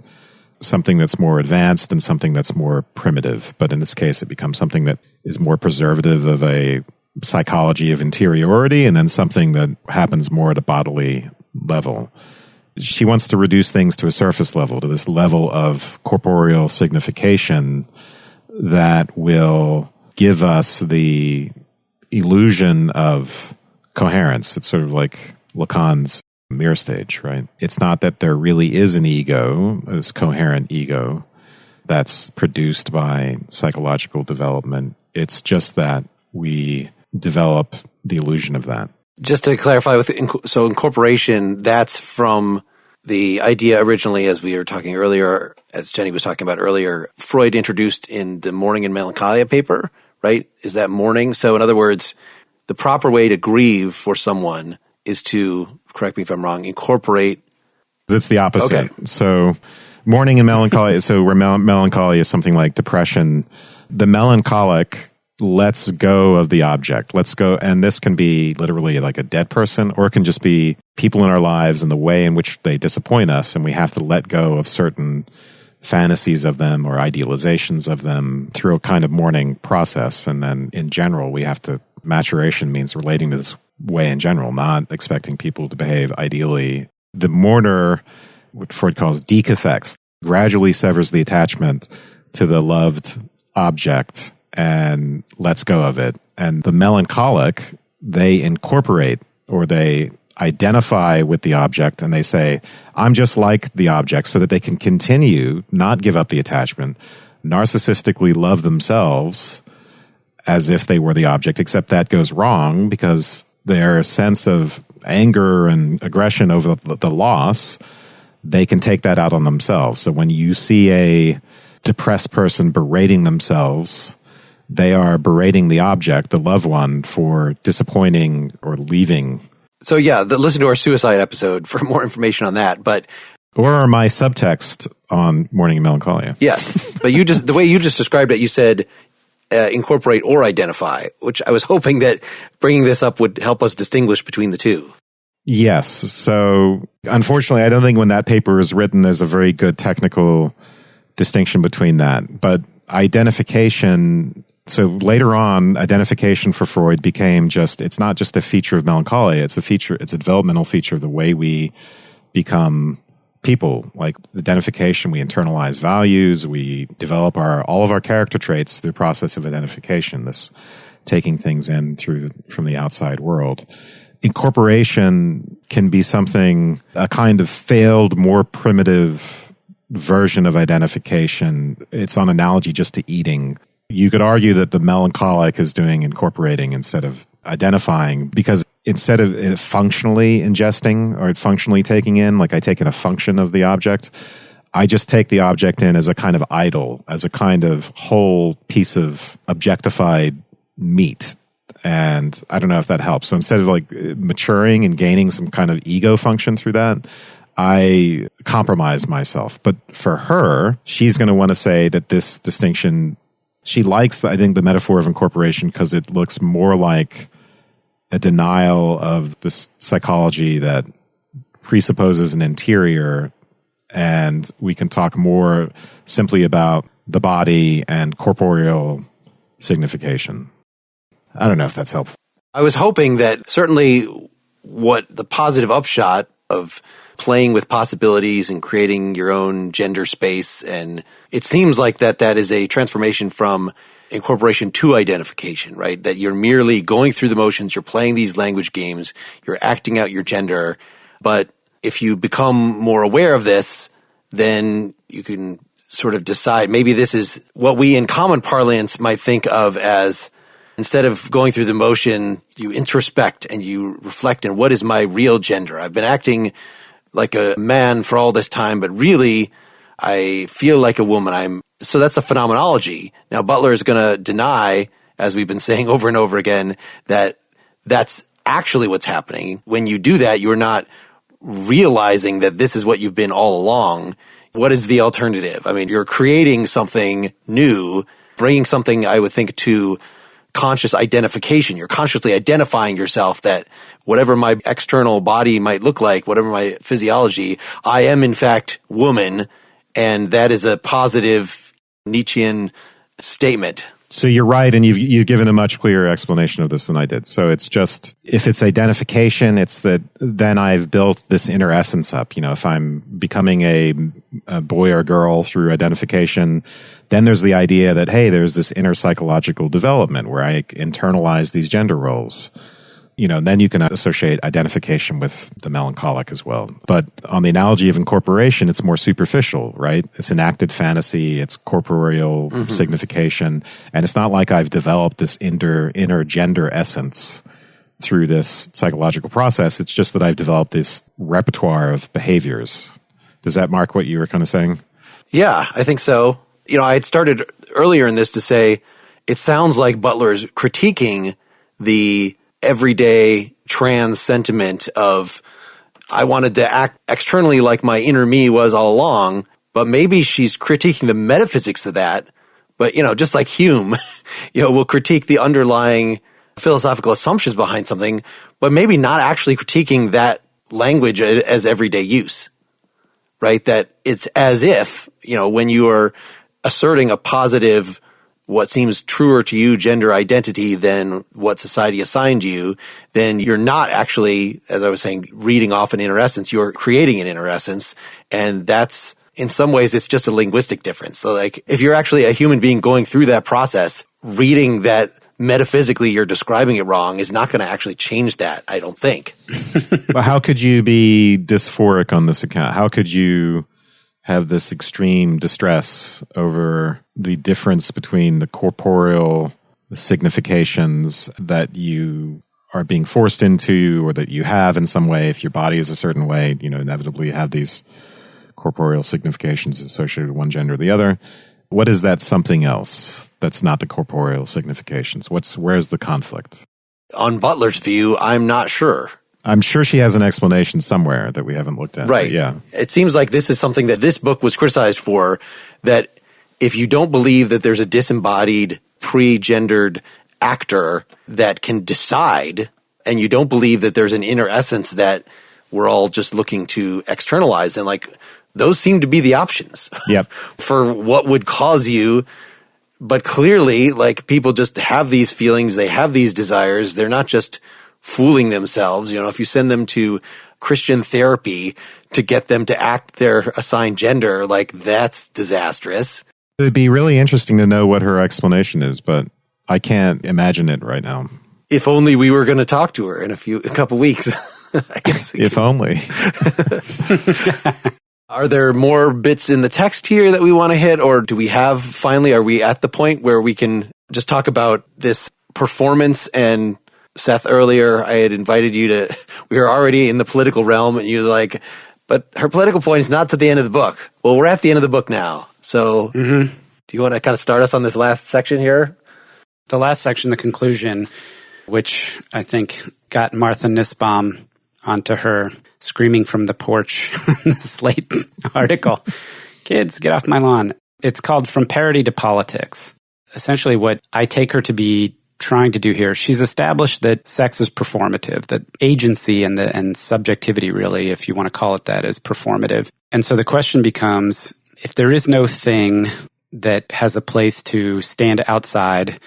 something that's more advanced and something that's more primitive. But in this case, it becomes something that is more preservative of a psychology of interiority, and then something that happens more at a bodily level. She wants to reduce things to a surface level, to this level of corporeal signification that will give us the illusion of coherence. It's sort of like Lacan's mirror stage, right? It's not that there really is an ego, this coherent ego, that's produced by psychological development. It's just that we develop the illusion of that. Just to clarify, so incorporation, that's from The idea originally, as we were talking earlier, as Jenny was talking about earlier, Freud introduced in the Mourning and Melancholia paper, right? Is that mourning? So in other words, the proper way to grieve for someone is to, correct me if I'm wrong, incorporate. It's the opposite. Okay. So mourning and melancholy, so where melancholy is something like depression, the melancholic lets go of the object. Let's go, and this can be literally like a dead person, or it can just be people in our lives and the way in which they disappoint us, and we have to let go of certain fantasies of them or idealizations of them through a kind of mourning process. And then in general, we have to, maturation means relating to this way in general, not expecting people to behave ideally. The mourner, what Freud calls decathects, gradually severs the attachment to the loved object and lets go of it. And the melancholic, they incorporate or they identify with the object and they say, I'm just like the object, so that they can continue, not give up the attachment, narcissistically love themselves as if they were the object, except that goes wrong because their sense of anger and aggression over the loss, they can take that out on themselves. So when you see a depressed person berating themselves, they are berating the object, the loved one, for disappointing or leaving. So yeah, listen to our suicide episode for more information on that. But or my subtext on Mourning and Melancholia. Yes, but the way you just described it, you said incorporate or identify, which I was hoping that bringing this up would help us distinguish between the two. Yes. So unfortunately, I don't think when that paper was written, there's a very good technical distinction between that. But identification. So later on, identification for Freud became it's not just a feature of melancholia, it's a developmental feature of the way we become people. Like identification, we internalize values, we develop all of our character traits through the process of identification, this taking things in from the outside world. Incorporation can be a kind of failed, more primitive version of identification. It's on analogy just to eating. You could argue that the melancholic is doing incorporating instead of identifying, because instead of it functionally ingesting or functionally taking in, like I take in a function of the object, I just take the object in as a kind of idol, as a kind of whole piece of objectified meat. And I don't know if that helps. So instead of like maturing and gaining some kind of ego function through that, I compromise myself. But for her, she's going to want to say that this distinction, she likes, I think, the metaphor of incorporation because it looks more like a denial of this psychology that presupposes an interior, and we can talk more simply about the body and corporeal signification. I don't know if that's helpful. I was hoping that certainly what the positive upshot of playing with possibilities and creating your own gender space, and it seems like that is a transformation from incorporation to identification, right? That you're merely going through the motions, you're playing these language games, you're acting out your gender, but if you become more aware of this, then you can sort of decide, maybe this is what we in common parlance might think of as, instead of going through the motion, you introspect and you reflect on what is my real gender. I've been acting like a man for all this time, but really I feel like a woman. So that's a phenomenology. Now Butler is going to deny, as we've been saying over and over again, that that's actually what's happening. When you do that, you're not realizing that this is what you've been all along. What is the alternative? I mean, you're creating something new, bringing something, I would think, to conscious identification. You're consciously identifying yourself that whatever my external body might look like, whatever my physiology, I am in fact woman, and that is a positive Nietzschean statement. So you're right, and you've given a much clearer explanation of this than I did. So it's just, if it's identification, it's that then I've built this inner essence up. You know, if I'm becoming a boy or girl through identification, then there's the idea that, hey, there's this inner psychological development where I internalize these gender roles. You know, then you can associate identification with the melancholic as well. But on the analogy of incorporation, it's more superficial, right? It's enacted fantasy, it's corporeal signification, and it's not like I've developed this inner gender essence through this psychological process. It's just that I've developed this repertoire of behaviors. Does that mark what you were kind of saying? Yeah, I think so. I had started earlier in this to say it sounds like Butler's critiquing the everyday trans sentiment of I wanted to act externally like my inner me was all along, but maybe she's critiquing the metaphysics of that. But, just like Hume, will critique the underlying philosophical assumptions behind something, but maybe not actually critiquing that language as everyday use, right? That it's as if, when you are asserting a positive, what seems truer to you gender identity than what society assigned you, then you're not actually, as I was saying, reading off an inner essence. You're creating an inner essence. And that's, in some ways, it's just a linguistic difference. So like, if you're actually a human being going through that process, reading that metaphysically you're describing it wrong is not going to actually change that, I don't think. But how could you be dysphoric on this account? How could you have this extreme distress over the difference between the corporeal significations that you are being forced into or that you have in some way? If your body is a certain way, inevitably you have these corporeal significations associated with one gender or the other. What is that something else that's not the corporeal significations? Where's the conflict? On Butler's view, I'm not sure. I'm sure she has an explanation somewhere that we haven't looked at. Right. Yeah. It seems like this is something that this book was criticized for, that if you don't believe that there's a disembodied, pre-gendered actor that can decide, and you don't believe that there's an inner essence that we're all just looking to externalize, then like those seem to be the options. Yep. For what would cause you. But clearly, like, people just have these feelings, they have these desires, they're not just fooling themselves. If you send them to Christian therapy to get them to act their assigned gender, like, that's disastrous. It would be really interesting to know what her explanation is, but I can't imagine it right now. If only we were going to talk to her in a couple weeks. I guess if only. Are there more bits in the text here that we want to hit, or do we have, finally, are we at the point where we can just talk about this performance? And Seth, earlier, I had invited you to, we were already in the political realm, and you're like, but her political point is not to the end of the book. Well, we're at the end of the book now. So do you want to kind of start us on this last section here? The last section, the conclusion, which I think got Martha Nussbaum onto her screaming from the porch in the Slate article. Kids, get off my lawn. It's called From Parody to Politics. Essentially what I take her to be trying to do here, she's established that sex is performative, that agency and subjectivity, really, if you want to call it that, is performative. And so the question becomes, if there is no thing that has a place to stand outside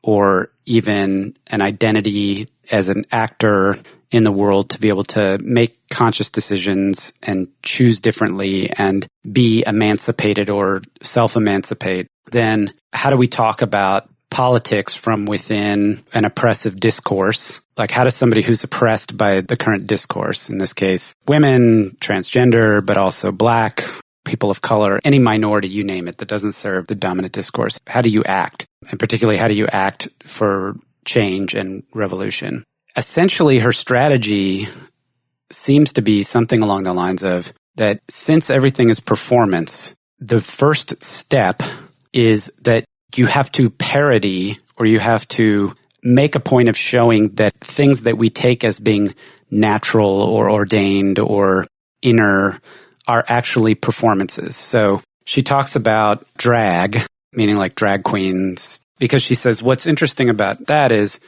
or even an identity as an actor in the world to be able to make conscious decisions and choose differently and be emancipated or self-emancipate, then how do we talk about politics from within an oppressive discourse? Like, how does somebody who's oppressed by the current discourse, in this case, women, transgender, but also Black, people of color, any minority, you name it, that doesn't serve the dominant discourse, how do you act? And particularly, how do you act for change and revolution? Essentially, her strategy seems to be something along the lines of that since everything is performance, the first step is that you have to parody, or you have to make a point of showing that things that we take as being natural or ordained or inner are actually performances. So she talks about drag, meaning like drag queens, because she says what's interesting about that is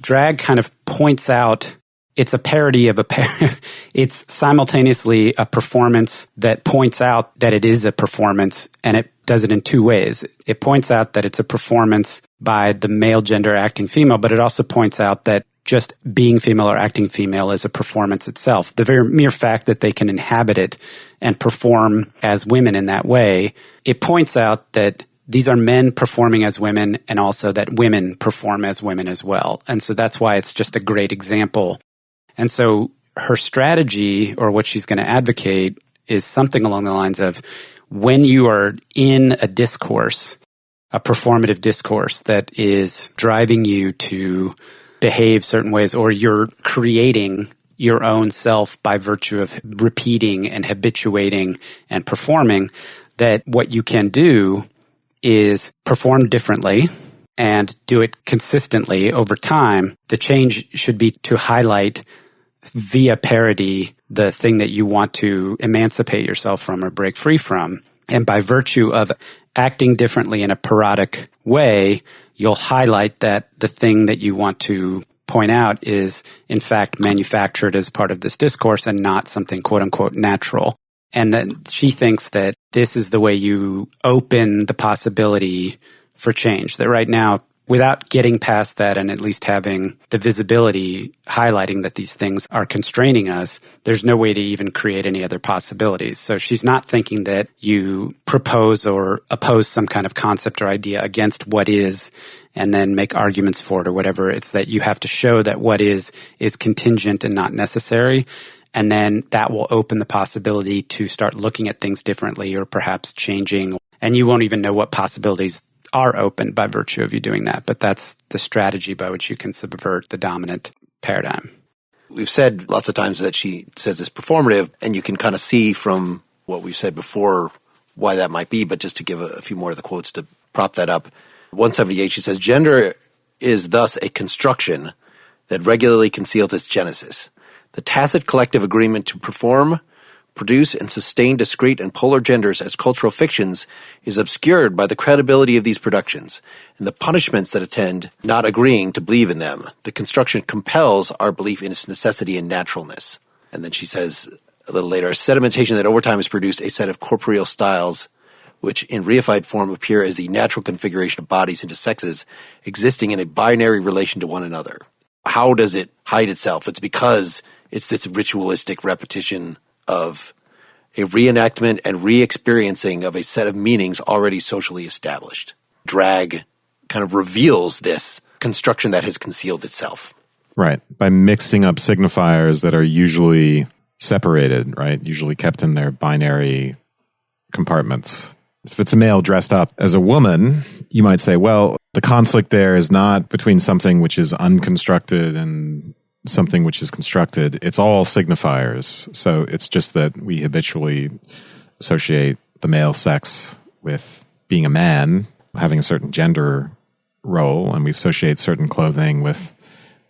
drag kind of points out it's a parody of it's simultaneously a performance that points out that it is a performance, and it does it in two ways. It points out that it's a performance by the male gender acting female, but it also points out that just being female or acting female is a performance itself. The very mere fact that they can inhabit it and perform as women in that way, it points out that these are men performing as women, and also that women perform as women as well. And so that's why it's just a great example. And so her strategy, or what she's going to advocate, is something along the lines of when you are in a discourse, a performative discourse that is driving you to behave certain ways, or you're creating your own self by virtue of repeating and habituating and performing, that what you can do is perform differently and do it consistently over time. The change should be to highlight via parody the thing that you want to emancipate yourself from or break free from. And by virtue of acting differently in a parodic way, you'll highlight that the thing that you want to point out is, in fact, manufactured as part of this discourse and not something quote unquote natural. And that she thinks that this is the way you open the possibility for change. That right now, without getting past that and at least having the visibility highlighting that these things are constraining us, there's no way to even create any other possibilities. So she's not thinking that you propose or oppose some kind of concept or idea against what is and then make arguments for it or whatever. It's that you have to show that what is contingent and not necessary. And then that will open the possibility to start looking at things differently or perhaps changing. And you won't even know what possibilities are open by virtue of you doing that. But that's the strategy by which you can subvert the dominant paradigm. We've said lots of times that she says it's performative, and you can kind of see from what we've said before why that might be, but just to give a few more of the quotes to prop that up. 178, she says, gender is thus a construction that regularly conceals its genesis. The tacit collective agreement to perform, produce, and sustain discrete and polar genders as cultural fictions is obscured by the credibility of these productions and the punishments that attend not agreeing to believe in them. The construction compels our belief in its necessity and naturalness. And then she says a little later, sedimentation that over time has produced a set of corporeal styles which in reified form appear as the natural configuration of bodies into sexes existing in a binary relation to one another. How does it hide itself? It's because it's this ritualistic repetition of a reenactment and re-experiencing of a set of meanings already socially established. Drag kind of reveals this construction that has concealed itself. Right. By mixing up signifiers that are usually separated, right? Usually kept in their binary compartments. If it's a male dressed up as a woman, you might say, well, the conflict there is not between something which is unconstructed and something which is constructed. It's all signifiers. So it's just that we habitually associate the male sex with being a man, having a certain gender role, and we associate certain clothing with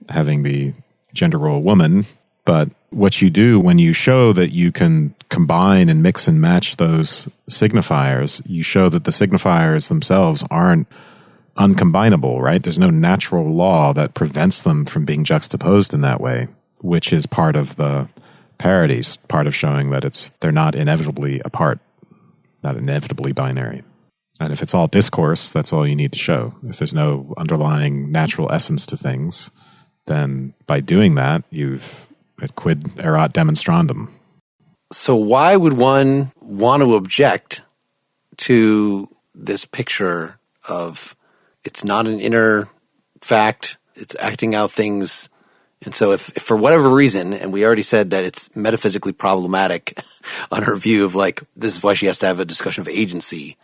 having the gender role woman. But what you do when you show that you can combine and mix and match those signifiers, you show that the signifiers themselves aren't uncombinable, right? There's no natural law that prevents them from being juxtaposed in that way, which is part of the parodies, part of showing that they're not inevitably apart, not inevitably binary. And if it's all discourse, that's all you need to show. If there's no underlying natural essence to things, then by doing that, you've et quid erat demonstrandum. So why would one want to object to this picture of it's not an inner fact, it's acting out things? And so if for whatever reason, and we already said that it's metaphysically problematic on her view of like, this is why she has to have a discussion of agency,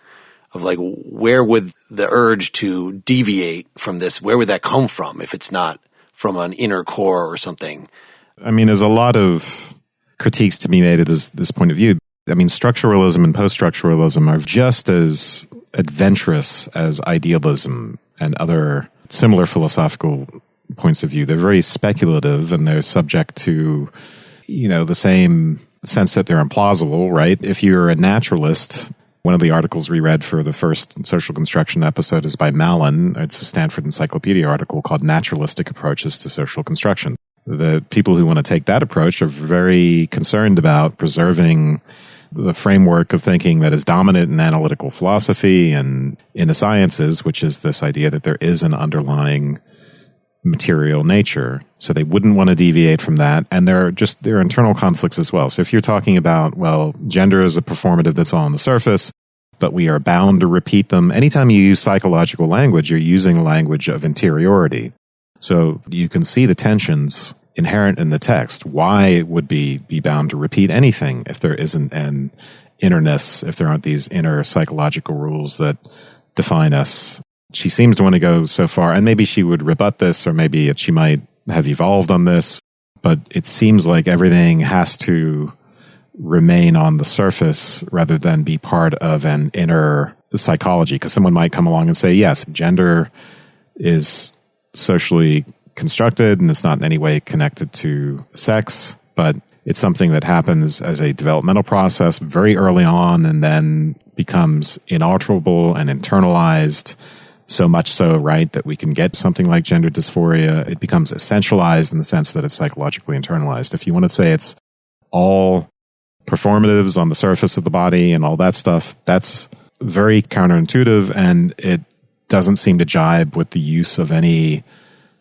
of like, where would the urge to deviate from this, where would that come from if it's not from an inner core or something? I mean, there's a lot of critiques to be made at this point of view. I mean, structuralism and post-structuralism are just as adventurous as idealism and other similar philosophical points of view. They're very speculative and they're subject to, the same sense that they're implausible, right? If you're a naturalist, one of the articles we read for the first social construction episode is by Mallon. It's a Stanford Encyclopedia article called Naturalistic Approaches to Social Construction. The people who want to take that approach are very concerned about preserving the framework of thinking that is dominant in analytical philosophy and in the sciences, which is this idea that there is an underlying material nature. So they wouldn't want to deviate from that. And there are internal conflicts as well. So if you're talking about, well, gender is a performative that's all on the surface, but we are bound to repeat them. Anytime you use psychological language, you're using language of interiority. So you can see the tensions inherent in the text. Why would be bound to repeat anything if there isn't an innerness, if there aren't these inner psychological rules that define us? she seems to want to go so far, and maybe she would rebut this, or maybe she might have evolved on this, but it seems like everything has to remain on the surface rather than be part of an inner psychology. Because someone might come along and say, yes, gender is socially constructed and it's not in any way connected to sex, but it's something that happens as a developmental process very early on and then becomes inalterable and internalized, so much so, right, that we can get something like gender dysphoria. It becomes essentialized in the sense that it's psychologically internalized. If you want to say it's all performatives on the surface of the body and all that stuff, that's very counterintuitive, and it doesn't seem to jibe with the use of any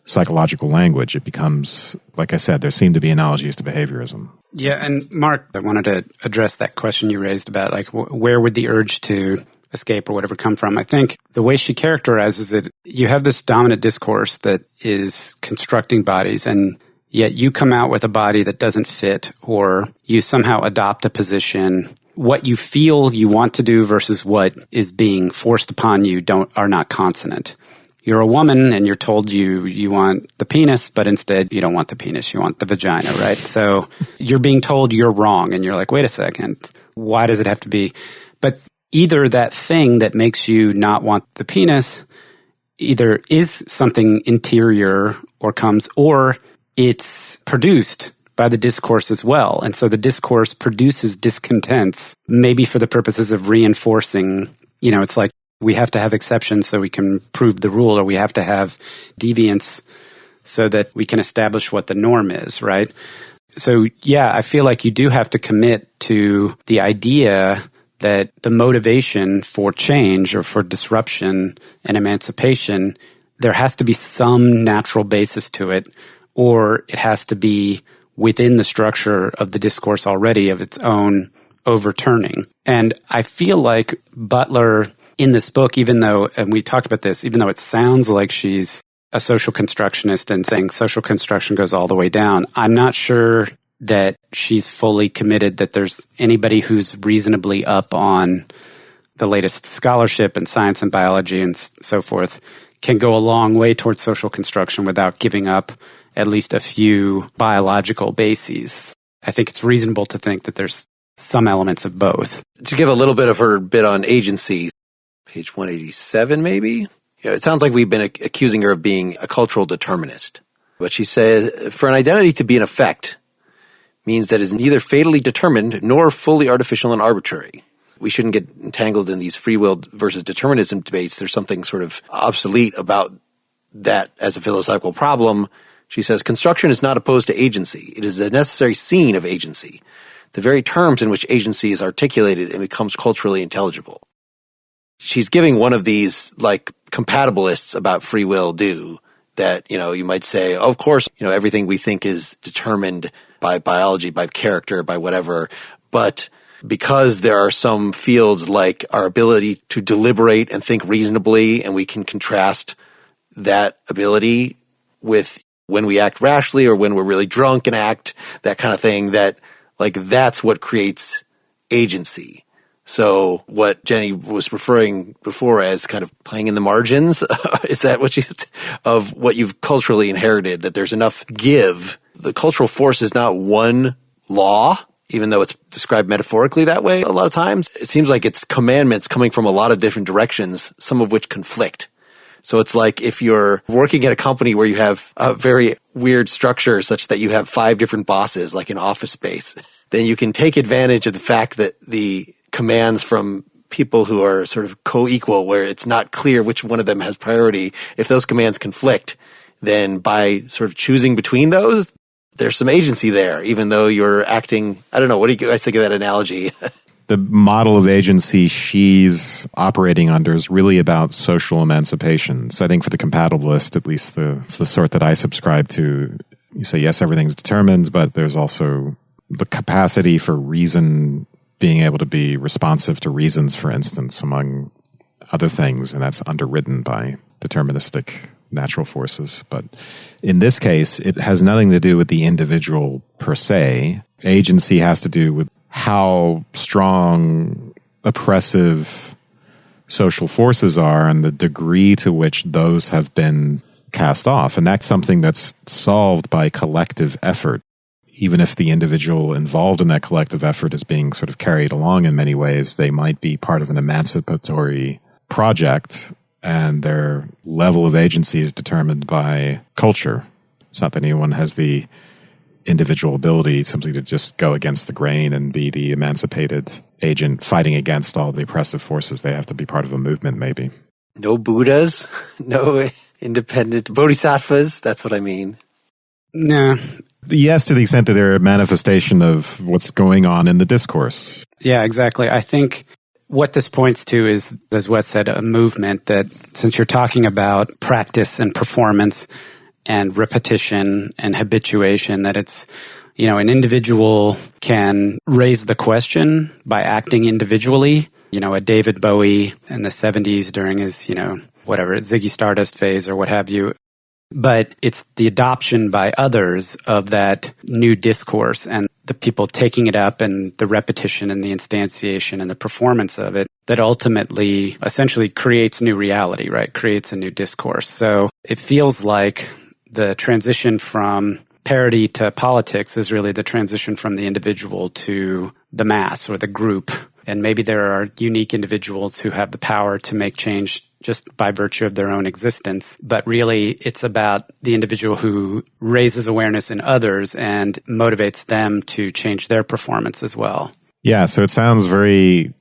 psychological language. It becomes, like I said, there seem to be analogies to behaviorism. Yeah, and Mark, I wanted to address that question you raised about, like, where would the urge to escape or whatever come from? I think the way she characterizes it, you have this dominant discourse that is constructing bodies, and yet you come out with a body that doesn't fit, or you somehow adopt a position. What you feel you want to do versus what is being forced upon you are not consonant. You're a woman and you're told you want the penis, but instead you don't want the penis, you want the vagina, right? So you're being told you're wrong, and you're like, wait a second, why does it have to be? But either that thing that makes you not want the penis either is something interior or it's produced by the discourse as well. And so the discourse produces discontents, maybe for the purposes of reinforcing, it's like, we have to have exceptions so we can prove the rule, or we have to have deviance so that we can establish what the norm is, right? So, yeah, I feel like you do have to commit to the idea that the motivation for change or for disruption and emancipation, there has to be some natural basis to it, or it has to be within the structure of the discourse already of its own overturning. And I feel like Butler in this book, even though, and we talked about this, even though it sounds like she's a social constructionist and saying social construction goes all the way down, I'm not sure that she's fully committed that there's anybody who's reasonably up on the latest scholarship in science and biology and so forth can go a long way towards social construction without giving up at least a few biological bases. I think it's reasonable to think that there's some elements of both. To give a little bit of her bit on agency, page 187 maybe? It sounds like we've been accusing her of being a cultural determinist. But she says, for an identity to be an effect means that it is neither fatally determined nor fully artificial and arbitrary. We shouldn't get entangled in these free will versus determinism debates. There's something sort of obsolete about that as a philosophical problem. She says, construction is not opposed to agency. It is a necessary scene of agency, the very terms in which agency is articulated and becomes culturally intelligible. She's giving one of these, like, compatibilists about free will do that, you might say, of course, everything we think is determined by biology, by character, by whatever, but because there are some fields like our ability to deliberate and think reasonably, and we can contrast that ability with when we act rashly or when we're really drunk and act, that kind of thing, that, like, that's what creates agency. So what Jenny was referring before as kind of playing in the margins, is that what of what you've culturally inherited, that there's enough give. The cultural force is not one law, even though it's described metaphorically that way a lot of times. It seems like it's commandments coming from a lot of different directions, some of which conflict. So it's like if you're working at a company where you have a very weird structure such that you have 5 different bosses, like in Office Space, then you can take advantage of the fact that the commands from people who are sort of co-equal, where it's not clear which one of them has priority. If those commands conflict, then by sort of choosing between those, there's some agency there, even though you're acting, I don't know, what do you guys think of that analogy? The model of agency she's operating under is really about social emancipation. So I think for the compatibilist, at least the sort that I subscribe to, you say, yes, everything's determined, but there's also the capacity for reason, being able to be responsive to reasons, for instance, among other things, and that's underwritten by deterministic natural forces. But in this case, it has nothing to do with the individual per se. Agency has to do with how strong, oppressive social forces are and the degree to which those have been cast off. And that's something that's solved by collective effort. Even if the individual involved in that collective effort is being sort of carried along in many ways, they might be part of an emancipatory project, and their level of agency is determined by culture. It's not that anyone has the individual ability simply to just go against the grain and be the emancipated agent fighting against all the oppressive forces. They have to be part of a movement, maybe. No Buddhas, no independent bodhisattvas. That's what I mean. Nah. Yes, to the extent that they're a manifestation of what's going on in the discourse. Yeah, exactly. I think what this points to is, as Wes said, a movement that, since you're talking about practice and performance and repetition and habituation, that it's, an individual can raise the question by acting individually. A David Bowie in the 70s during his, Ziggy Stardust phase or what have you. But it's the adoption by others of that new discourse and the people taking it up and the repetition and the instantiation and the performance of it that ultimately essentially creates new reality, right? Creates a new discourse. So it feels like the transition from parody to politics is really the transition from the individual to the mass or the group. And maybe there are unique individuals who have the power to make change just by virtue of their own existence. But really, it's about the individual who raises awareness in others and motivates them to change their performance as well. Yeah, so it sounds very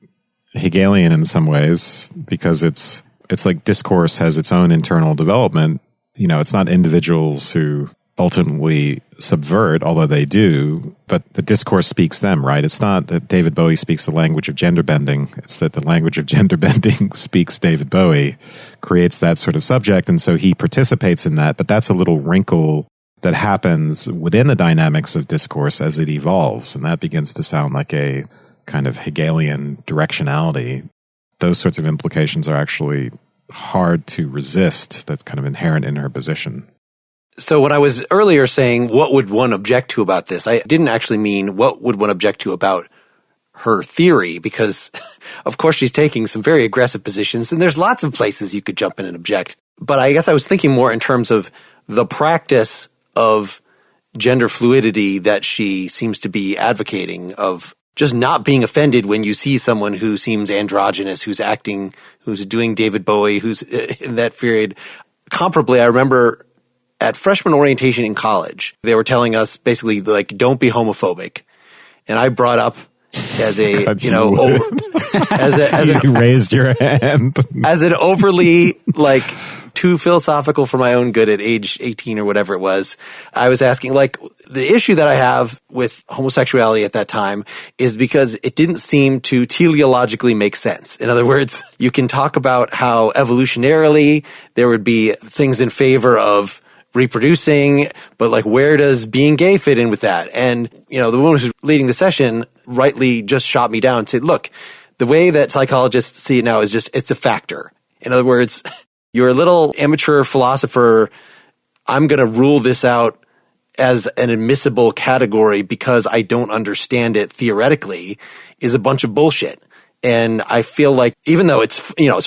Hegelian in some ways, because it's like discourse has its own internal development. It's not individuals who ultimately subvert, although they do, but the discourse speaks them, right? It's not that David Bowie speaks the language of gender bending. It's that the language of gender bending speaks David Bowie, creates that sort of subject, and so he participates in that. But that's a little wrinkle that happens within the dynamics of discourse as it evolves, and that begins to sound like a kind of Hegelian directionality. Those sorts of implications are actually hard to resist. That's kind of inherent in her position. So when I was earlier saying, what would one object to about this? I didn't actually mean what would one object to about her theory, because of course she's taking some very aggressive positions and there's lots of places you could jump in and object. But I guess I was thinking more in terms of the practice of gender fluidity that she seems to be advocating, of just not being offended when you see someone who seems androgynous, who's acting, who's doing David Bowie, who's in that period. Comparably, I remember at freshman orientation in college, they were telling us basically like, don't be homophobic. And I brought up as a, you raised your hand. As an overly too philosophical for my own good at age 18 or whatever it was. I was asking, the issue that I have with homosexuality at that time is because it didn't seem to teleologically make sense. In other words, you can talk about how evolutionarily there would be things in favor of reproducing, but where does being gay fit in with that? And, the woman who's leading the session rightly just shot me down and said, look, the way that psychologists see it now is just, it's a factor. In other words, you're a little amateur philosopher. I'm going to rule this out as an admissible category because I don't understand it theoretically is a bunch of bullshit. And I feel like, even though it's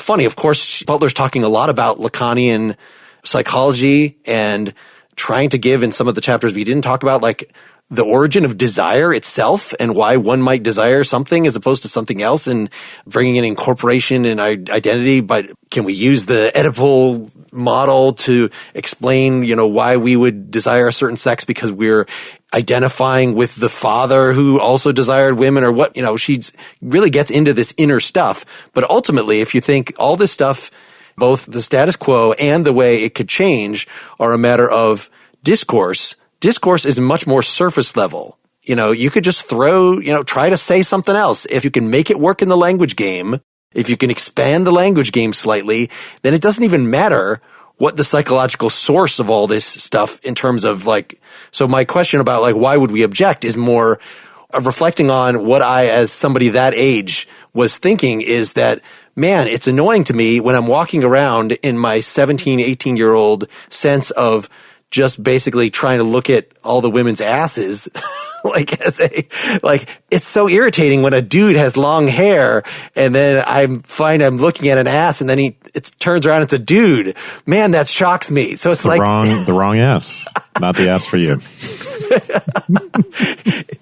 funny, of course, Butler's talking a lot about Lacanian psychology and trying to give in some of the chapters we didn't talk about, the origin of desire itself and why one might desire something as opposed to something else, and bringing in incorporation and identity. But can we use the Oedipal model to explain, why we would desire a certain sex because we're identifying with the father who also desired women, or what? She really gets into this inner stuff. But ultimately, if you think all this stuff, both the status quo and the way it could change, are a matter of discourse. Discourse is much more surface level. You could just try to say something else. If you can make it work in the language game, if you can expand the language game slightly, then it doesn't even matter what the psychological source of all this stuff in terms of so my question about why would we object is more of reflecting on what I, as somebody that age, was thinking, is that, man, it's annoying to me when I'm walking around in my 17, 18-year-old sense of just basically trying to look at all the women's asses. It's so irritating when a dude has long hair and then I'm looking at an ass and then it turns around, it's a dude. Man, that shocks me. So it's like the wrong ass, not the ass for you.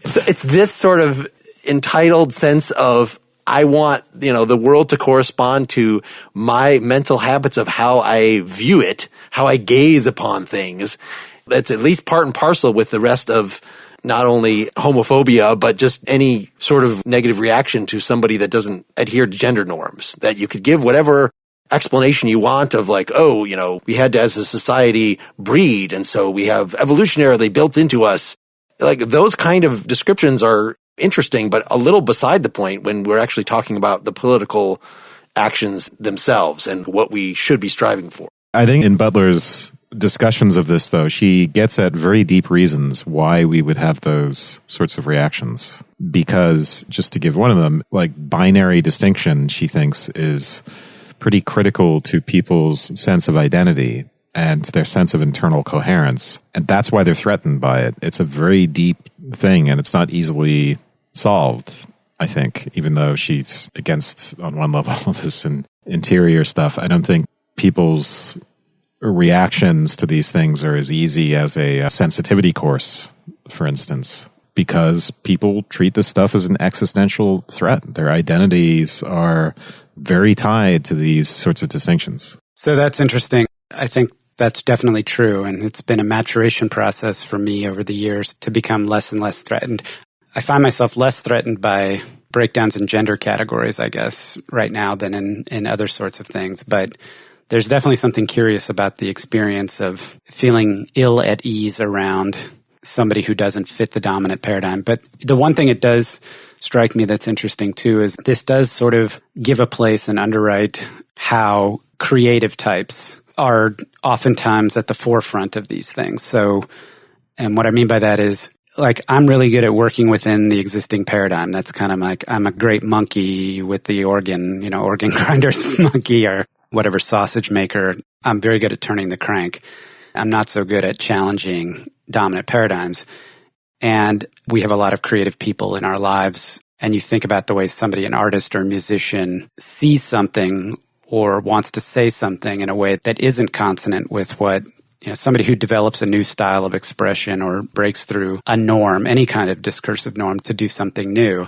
So it's this sort of entitled sense of, I want, the world to correspond to my mental habits of how I view it, how I gaze upon things. That's at least part and parcel with the rest of not only homophobia, but just any sort of negative reaction to somebody that doesn't adhere to gender norms. That you could give whatever explanation you want of like, we had to, as a society, breed, and so we have evolutionarily built into us. Like, those kind of descriptions are interesting, but a little beside the point when we're actually talking about the political actions themselves and what we should be striving for. I think in Butler's discussions of this, though, she gets at very deep reasons why we would have those sorts of reactions. Because, just to give one of them, like binary distinction, she thinks, is pretty critical to people's sense of identity and their sense of internal coherence. And that's why they're threatened by it. It's a very deep thing, and it's not easily solved, I think, even though she's against, on one level, this interior stuff. I don't think people's reactions to these things are as easy as a sensitivity course, for instance, because people treat this stuff as an existential threat. Their identities are very tied to these sorts of distinctions. So that's interesting. I think that's definitely true. And it's been a maturation process for me over the years to become less and less threatened. I find myself less threatened by breakdowns in gender categories, I guess, right now than in other sorts of things. But there's definitely something curious about the experience of feeling ill at ease around somebody who doesn't fit the dominant paradigm. But the one thing it does strike me that's interesting too is this does sort of give a place and underwrite how creative types are oftentimes at the forefront of these things. So, and what I mean by that is, like, I'm really good at working within the existing paradigm. That's kind of like, I'm a great monkey with the organ, organ grinder's monkey or whatever sausage maker. I'm very good at turning the crank. I'm not so good at challenging dominant paradigms. And we have a lot of creative people in our lives. And you think about the way somebody, an artist or a musician, sees something or wants to say something in a way that isn't consonant with what, somebody who develops a new style of expression or breaks through a norm, any kind of discursive norm, to do something new.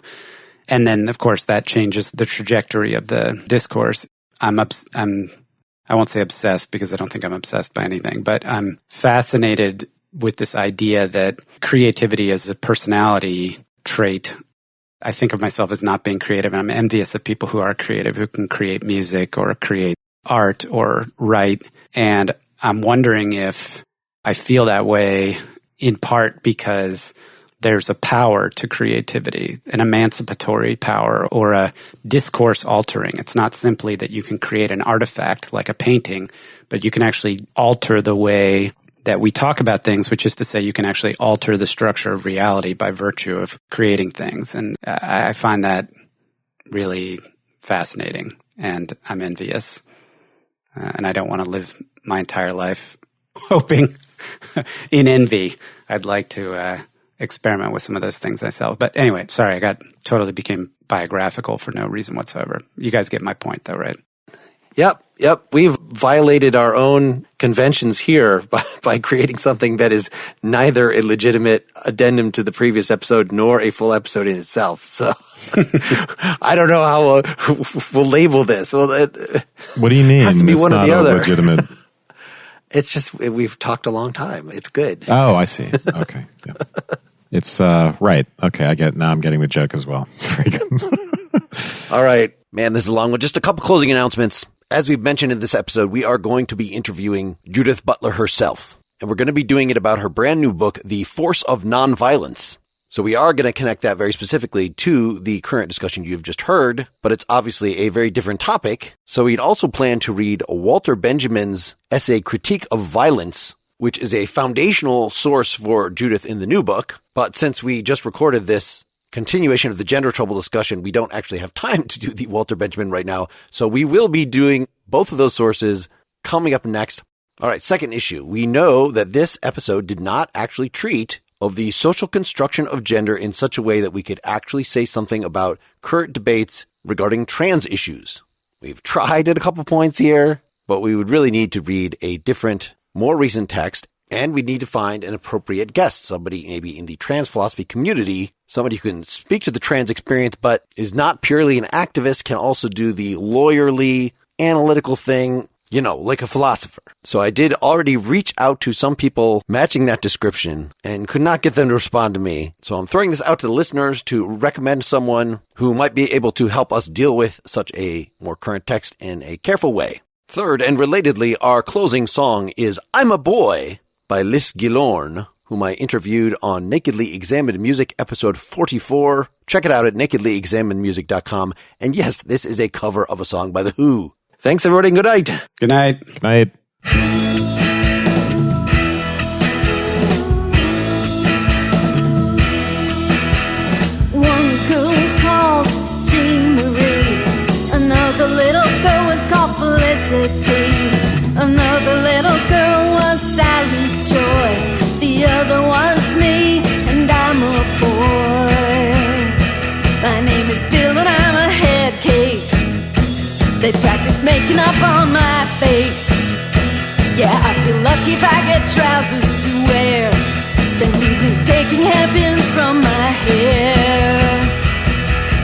And then, of course, that changes the trajectory of the discourse. I won't say obsessed because I don't think I'm obsessed by anything, but I'm fascinated with this idea that creativity is a personality trait. I think of myself as not being creative, and I'm envious of people who are creative, who can create music or create art or write. And I'm wondering if I feel that way in part because there's a power to creativity, an emancipatory power or a discourse altering. It's not simply that you can create an artifact like a painting, but you can actually alter the way that we talk about things, which is to say you can actually alter the structure of reality by virtue of creating things. And I find that really fascinating, and I'm envious. And I don't want to live my entire life hoping in envy. I'd like to experiment with some of those things myself. But anyway, sorry, I totally became biographical for no reason whatsoever. You guys get my point though, right? Yep. We've violated our own conventions here by creating something that is neither a legitimate addendum to the previous episode nor a full episode in itself. So I don't know how we'll label this. Well, what do you mean? It has to be it's one not or the other. Legitimate. It's just, we've talked a long time. It's good. Oh, I see. Okay. Yeah. It's right. Okay, now I'm getting the joke as well. Very good. All right. Man, this is a long one. Just a couple closing announcements. As we've mentioned in this episode, we are going to be interviewing Judith Butler herself. And we're going to be doing it about her brand new book, The Force of Nonviolence. So we are going to connect that very specifically to the current discussion you've just heard, but it's obviously a very different topic. So we'd also plan to read Walter Benjamin's essay, Critique of Violence, which is a foundational source for Judith in the new book. But since we just recorded this continuation of the gender trouble discussion, we don't actually have time to do the Walter Benjamin right now. So we will be doing both of those sources coming up next. All right, second issue. We know that this episode did not actually treat of the social construction of gender in such a way that we could actually say something about current debates regarding trans issues. We've tried at a couple points here, but we would really need to read a different, more recent text, and we'd need to find an appropriate guest, somebody maybe in the trans philosophy community, somebody who can speak to the trans experience but is not purely an activist, can also do the lawyerly, analytical thing, you know, like a philosopher. So I did already reach out to some people matching that description and could not get them to respond to me. So I'm throwing this out to the listeners to recommend someone who might be able to help us deal with such a more current text in a careful way. Third, and relatedly, our closing song is I'm a Boy by Liz Gillorn, whom I interviewed on Nakedly Examined Music episode 44. Check it out at nakedlyexaminedmusic.com. And yes, this is a cover of a song by The Who. Thanks, everybody, and good night. Good night. Good night. One girl was called Jean Marie. Another little girl was called Felicity. Another little girl was Sally Joy. The other was me, and I'm a boy. My name is Bill, and I'm a head case. They practice making up on my face. Yeah, I feel lucky if I get trousers to wear. Spend evenings taking hairpins from my hair.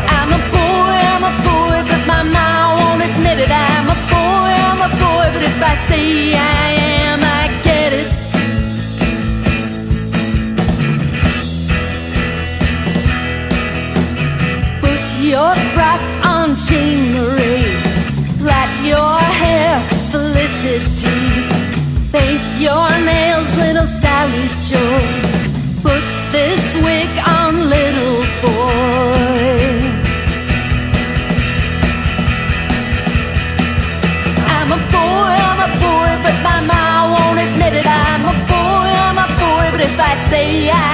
I'm a boy, but my mom won't admit it. I'm a boy, but if I say I am, I get it. Put your frock on, Jean Marie. Plait your hair, Felicity. Paint your nails, little Sally Joy. Put this wig on, little boy. I'm a boy, but my mom won't admit it. I'm a boy, but if I say I